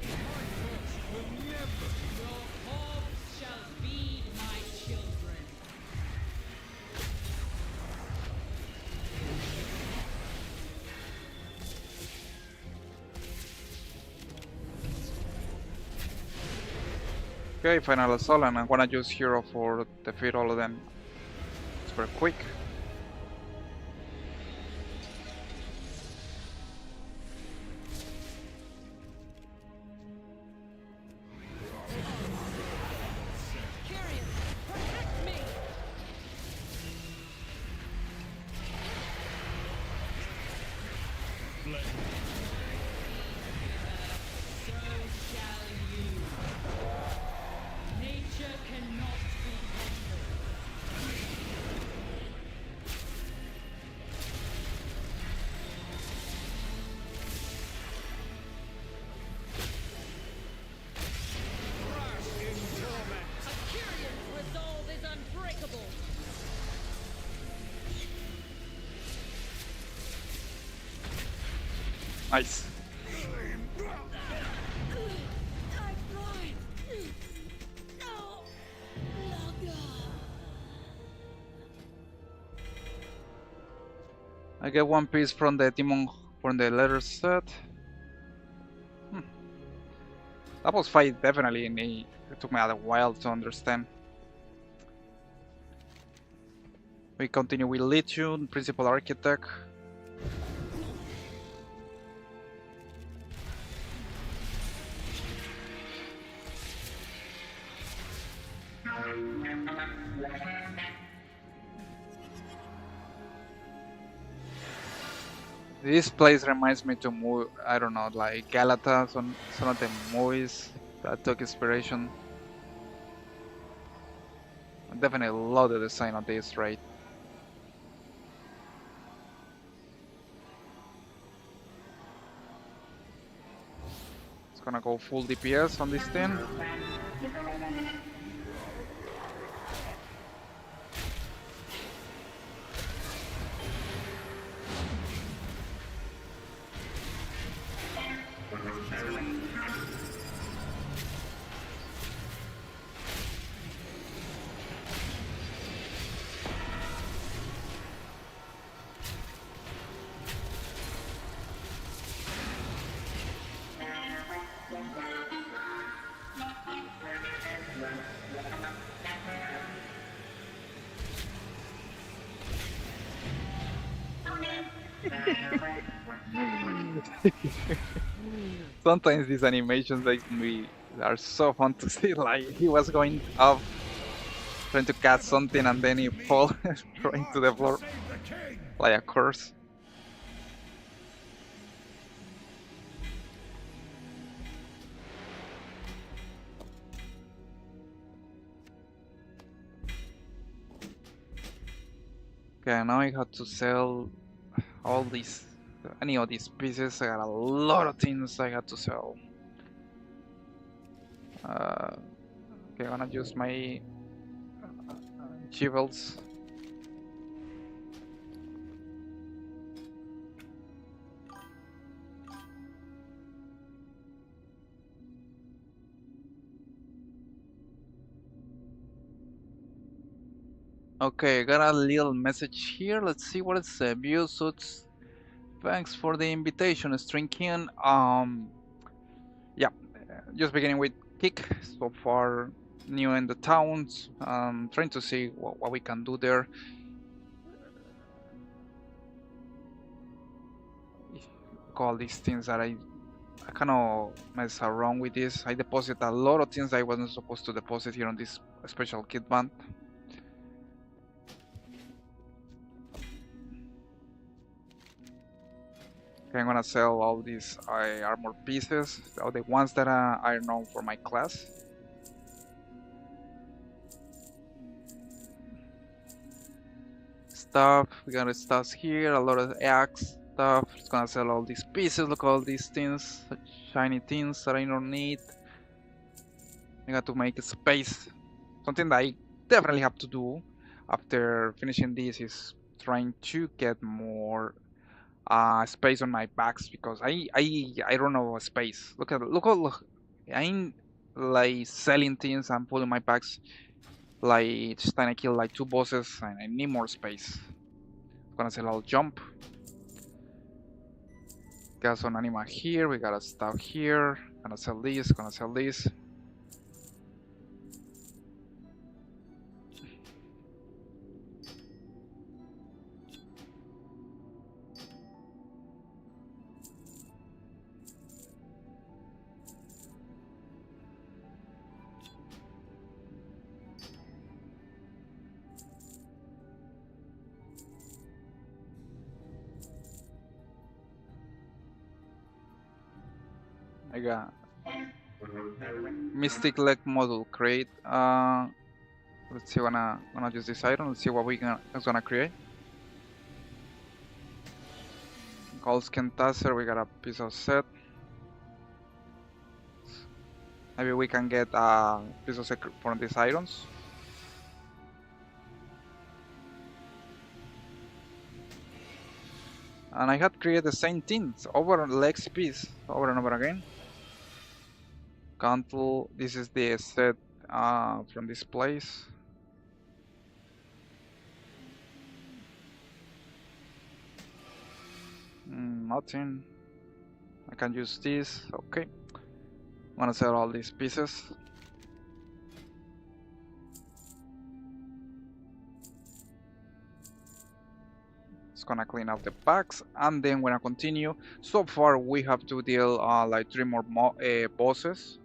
Speaker 10: My thirst will never be.
Speaker 11: Your corpse shall feed my children.
Speaker 1: Okay, final assault, and I'm gonna use hero for defeat all of them. It's very quick.
Speaker 11: Kyrian, protect me! So shall you. Nature cannot be conquered. A Kyrian's resolve is unbreakable.
Speaker 1: Nice. I get one piece from the demon from the letter set. That was fight definitely it took me a while to understand. We continue with Lithium, Principal Architect. This place reminds me to I don't know, like Galata, some of the movies that took inspiration. I definitely love the design of this, right? It's gonna go full DPS on this thing. Sometimes these animations are so fun to see. Like he was going up, trying to catch something, and then he fall right to the floor like a curse. Okay, now I have to sell all these, any of these pieces. I got a lot of things I had to sell. Okay, I'm gonna use my jewels. Okay, I got a little message here. Let's see what it says. View suits. Thanks for the invitation, String King. Yeah, just beginning with Kick. So far, new in the towns. Trying to see what we can do there. Look all these things that I kind of mess around with this. I deposit a lot of things I wasn't supposed to deposit here on this special kit band. Okay, I'm gonna sell all these armor pieces, all the ones that are known for my class. Stuff, we got stuff here, a lot of axe stuff. Just gonna sell all these pieces. Look at all these things, shiny things that I don't need. I got to make a space. Something that I definitely have to do after finishing this is trying to get more space on my bags because I don't know space. Look, I'm like selling things and pulling my bags like just trying to kill like 2 bosses and I need more space. I'm gonna sell all jump. Got some anima here, we got a stuff here. Gonna sell this, gonna sell this. I got Mystic Leg model create. Let's see, wanna use this item. Let's see what we gonna create. Gold Skin Tasser, we got a piece of set. Maybe we can get a piece of set from these items. And I had created the same things over legs piece over and over again. Cantle, this is the set from this place. Nothing. I can use this. Okay. I'm gonna sell all these pieces. It's gonna clean up the packs and then we're gonna continue. So far we have to deal like 3 more bosses.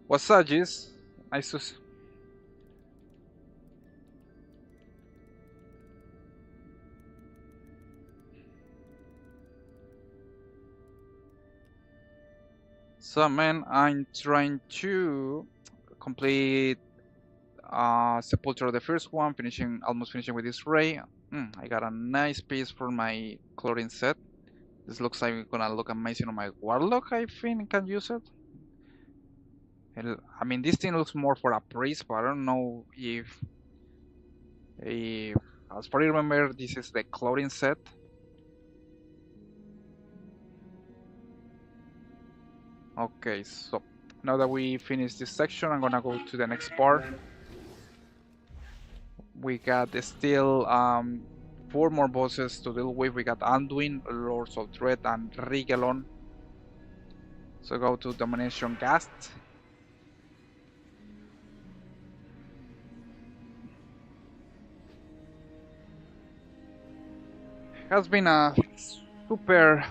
Speaker 1: Wasagis, nice to see. So man, I'm trying to complete Sepulture, the first one, almost finishing with this ray. I got a nice piece for my clothing set. This looks like it's gonna look amazing on my warlock. I think I can use it. I mean, this thing looks more for a priest, but I don't know if as far as I remember, this is the clothing set. Okay, so now that we finish this section, I'm gonna go to the next part. We got still 4 more bosses to deal with. We got Anduin, Lords of Dread, and Rigelon. So go to Domination Ghast. Has been a super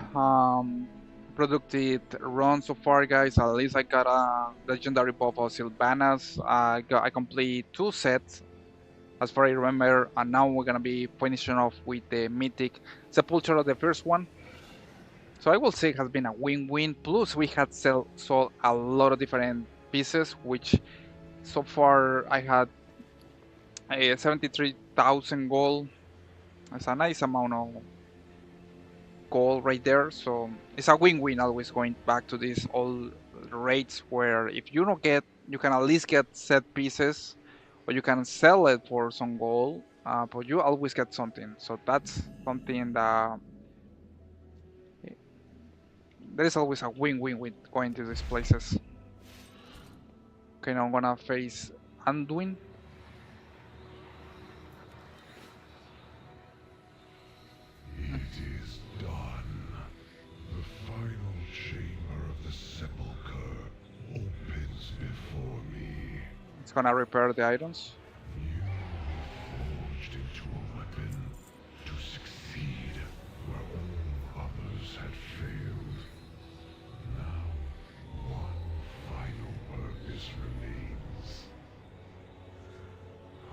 Speaker 1: productive run so far, guys. At least I got a legendary buff of Sylvanas. I complete 2 sets as far as I remember, and now we're gonna be finishing off with the mythic Sepulture of the first one. So I will say it has been a win-win. Plus we had sold a lot of different pieces, which so far I had 73,000 gold. That's a nice amount of gold right there. So it's a win-win, always going back to these old rates where if you don't get you can at least get set pieces, or you can sell it for some gold. But you always get something. So that's something that there is always a win-win with going to these places. Okay, now I'm gonna face Anduin.
Speaker 4: It is done. The final chamber of the sepulchre opens before me.
Speaker 1: It's gonna repair the items.
Speaker 4: You forged into a weapon to succeed where all others had failed. Now, one final purpose remains.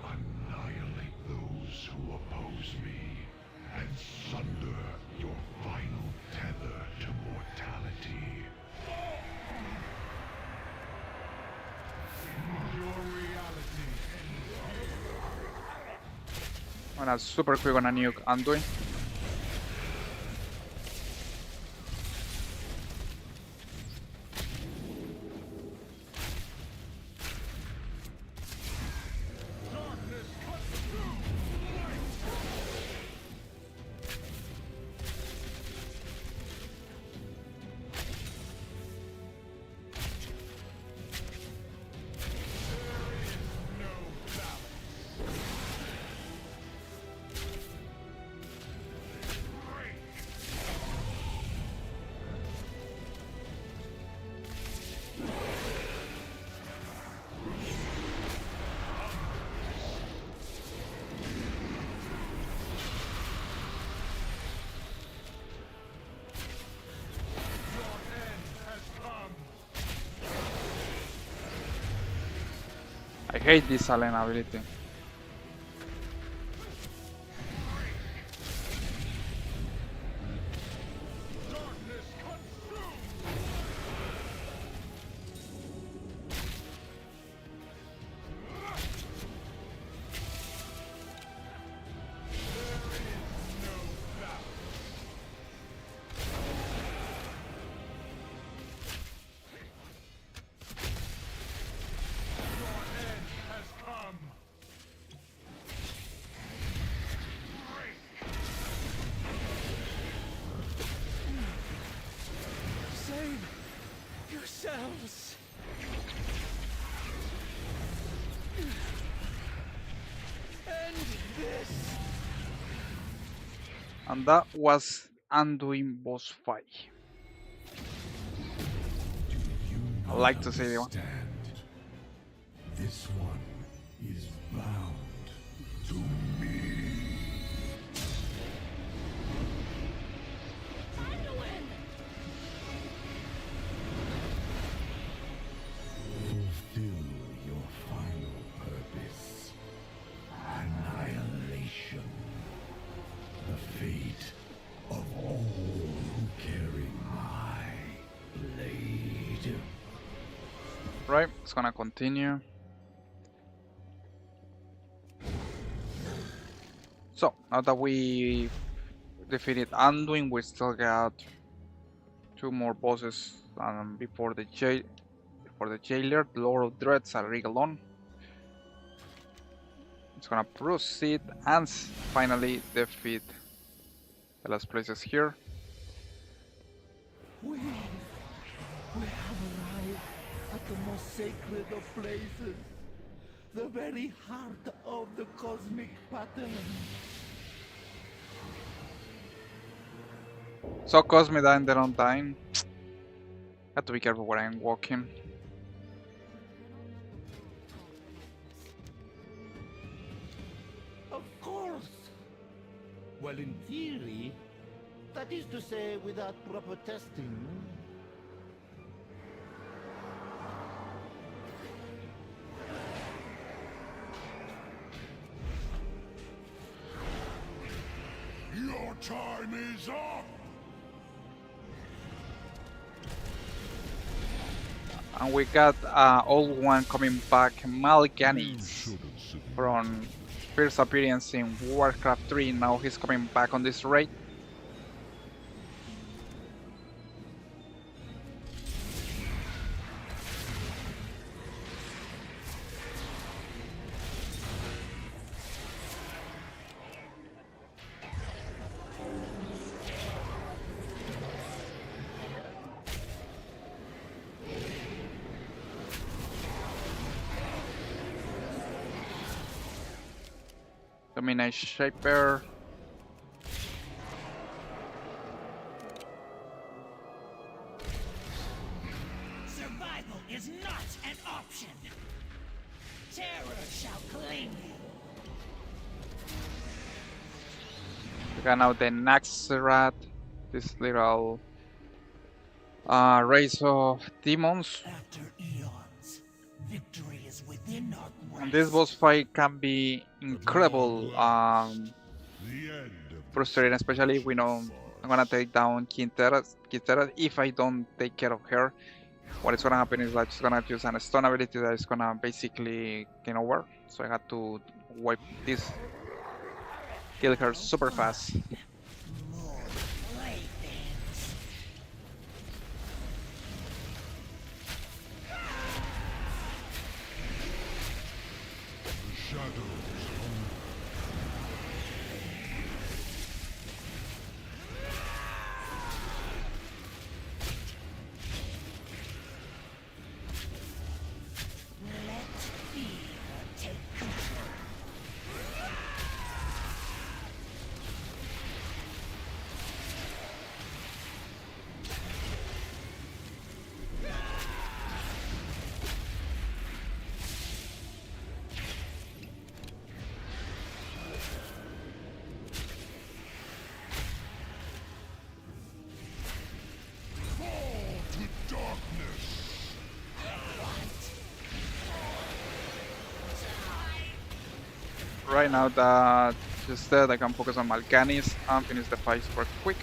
Speaker 4: Annihilate those who oppose me, and sunder your final tether to mortality.
Speaker 10: Your reality.
Speaker 1: I'm gonna super quick on a nuke Anduin. I hate this Salen ability.
Speaker 10: Save yourselves. End this.
Speaker 1: And that was Anduin boss fight. I like to see the one.
Speaker 4: This one is bound to me. Fulfill your final purpose. Annihilation. The fate of all who carry my blade.
Speaker 1: Right, it's gonna continue. So, now that we defeated Anduin, we still got 2 more bosses before the jailer, the Lord of Dreads and Rigalon. It's gonna proceed and finally defeat the last places here.
Speaker 9: We have arrived at the most sacred of places. The very heart of the cosmic pattern.
Speaker 1: So Cosme dying their own time. Have to be careful where I'm walking.
Speaker 9: Of course. Well, in theory, that is to say, without proper testing.
Speaker 4: Your time is up!
Speaker 1: And we got old one coming back, Mal'Ganis, from first appearance in Warcraft 3. Now he's coming back on this raid. Dominate Shaper.
Speaker 2: Survival is not an option. Terror shall claim you.
Speaker 1: We got now the Naxxrath, this little race of demons.
Speaker 2: After eons, victory is within our
Speaker 1: And this boss fight can be incredible, frustrating, especially if we know I'm gonna take down Quintera if I don't take care of her. What is gonna happen is that she's gonna use an stun ability that is gonna basically game over. So I had to wipe this, kill her super fast.
Speaker 2: more playthings.
Speaker 4: The shadows
Speaker 2: Let fear take control.
Speaker 4: fall to darkness.
Speaker 1: Right now that she's dead, I can focus on Mal'Ganis and finish the fight super quick.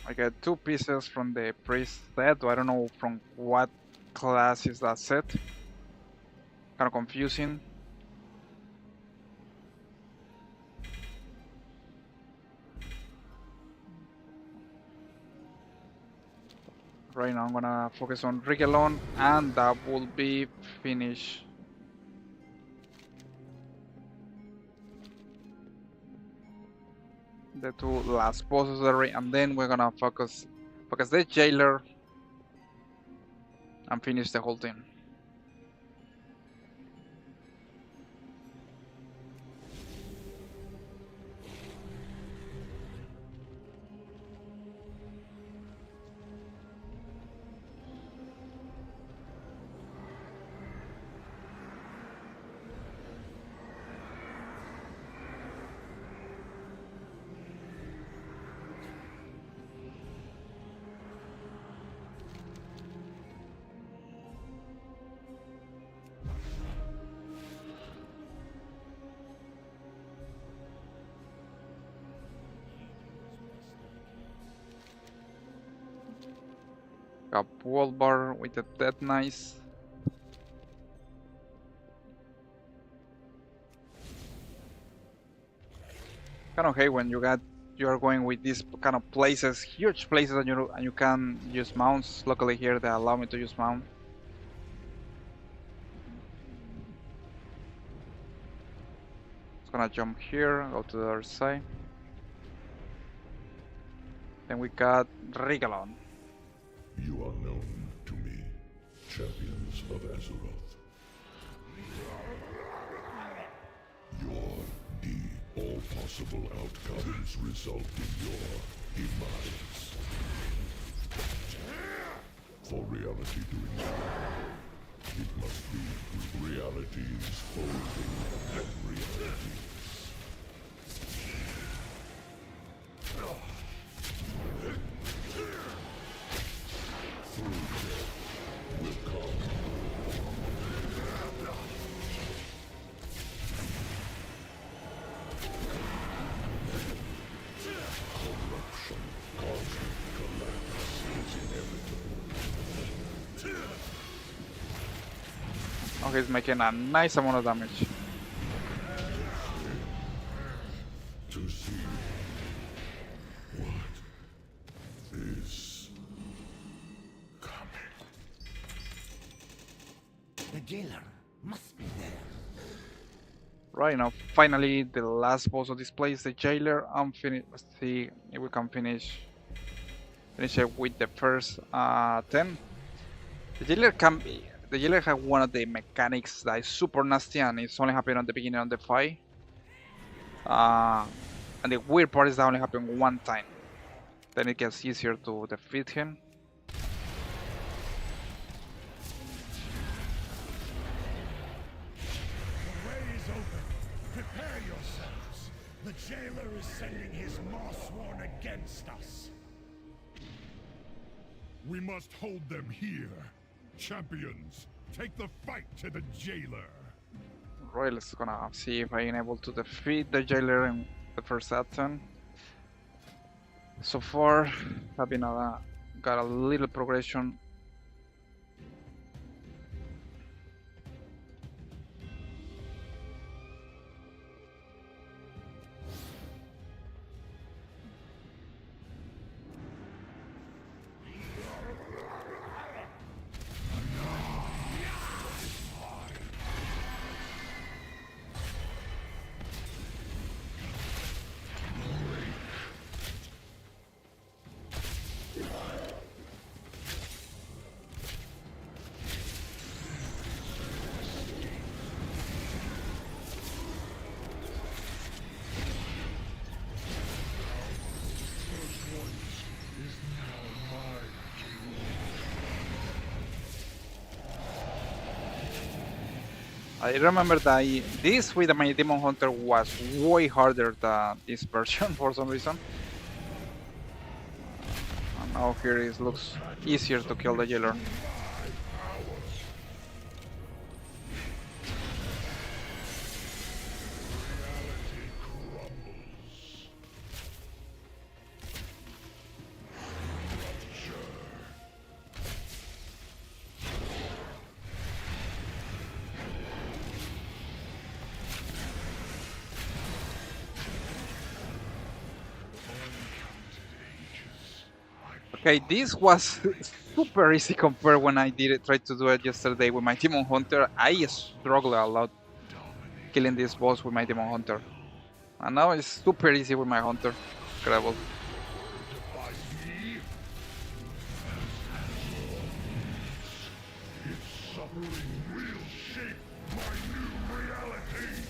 Speaker 1: I get 2 pieces from the priest set. I don't know from what class is that set. Kind of confusing. Right now I'm gonna focus on Rigelon and that will be finish. The 2 last bosses and then we're gonna focus the jailer and finish the whole thing. Got wall bar with the dead nice. Kind of hate when you are going with these kind of places, huge places, and you can use mounts. Luckily here they allow me to use mount. Just gonna jump here, go to the other side. Then we got Rigelon.
Speaker 4: You are known to me, champions of Azeroth. All possible outcomes result in your demise. For reality to exist, it must be realities folding and realities. Through death will come corruption. Cosmic collapse is inevitable.
Speaker 1: Okay, he's making a nice amount of damage.
Speaker 4: To see what is coming.
Speaker 9: The jailer must be there.
Speaker 1: Right now, finally, the last boss of this place, the jailer. I'm finished. Let's see if we can finish Finish it with the first 10. The jailer can be. The jailer has one of the mechanics that is super nasty and it's only happening at the beginning of the fight. And the weird part is that only happens one time. Then it gets easier to defeat him.
Speaker 6: The way is open. Prepare yourselves. The jailer is sending his Mossworn against us.
Speaker 4: We must hold them here. Champions, take the fight to the jailer.
Speaker 1: Right, let's gonna see if I am able to defeat the jailer in the first attempt. So far, I've been got a little progression. I remember that this with my Demon Hunter was way harder than this version for some reason. And now here it looks easier to kill the jailer. Okay, this was super easy compared when I tried to do it yesterday with my Demon Hunter. I struggled a lot killing this boss with my Demon Hunter. And now it's super easy with my Hunter. Incredible.
Speaker 4: Its suffering will shape my new reality.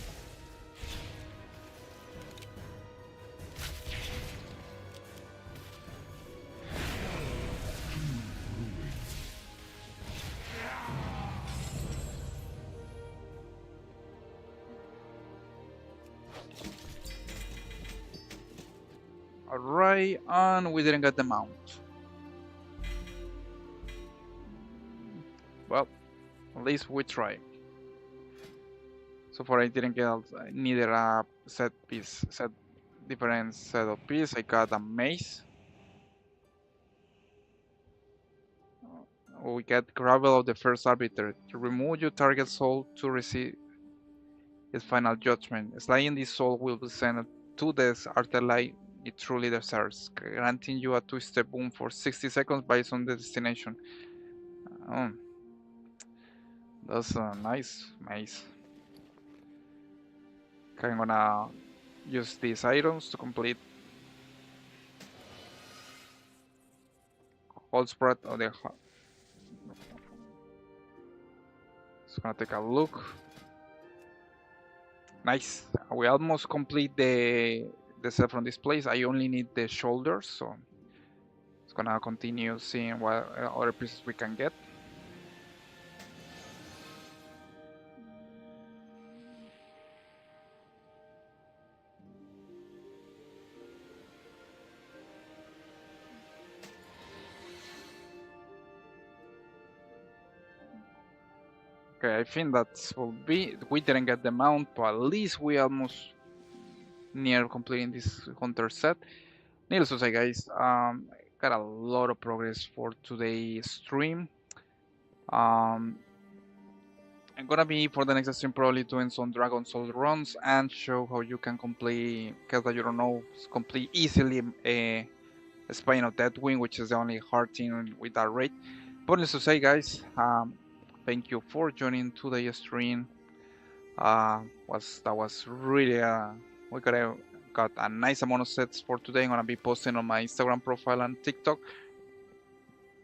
Speaker 1: Alright, and we didn't get the mount. Well, at least we tried. So far I didn't get neither a set different set of piece. I got a mace. We get gravel of the first arbiter. To remove your target soul to receive his final judgment. Slaying this soul will be sent to the afterlife it truly deserves, granting you a two-step boom for 60 seconds based on the destination. Oh, that's a nice mace. Okay, I'm gonna use these items to complete whole spread of the. Just gonna take a look. Nice. We almost complete the set from this place. I only need the shoulders, so it's gonna continue seeing what other pieces we can get. Okay, I think that will be. We didn't get the mount, but at least we almost near completing this hunter set. Needless to say, guys, got a lot of progress for today's stream. I'm gonna be for the next stream probably doing some Dragon Soul runs and show how you can complete, because that you don't know, complete easily a Spine of Deathwing, which is the only hard thing with that raid. But needless to say, guys, thank you for joining today's stream. That was really we got a nice amount of sets for today. I'm gonna be posting on my Instagram profile and TikTok.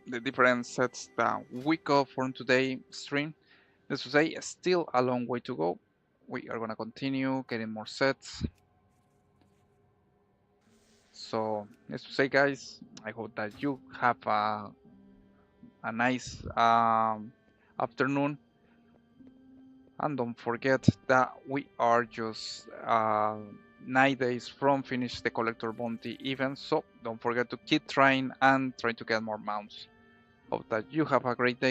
Speaker 1: the different sets that we got from today stream. Let's say still a long way to go. We are gonna continue getting more sets. So let's say guys, I hope that you have a nice afternoon, and don't forget that we are just 9 days from finish the collector bounty event, so don't forget to keep trying and try to get more mounts. Hope that you have a great day.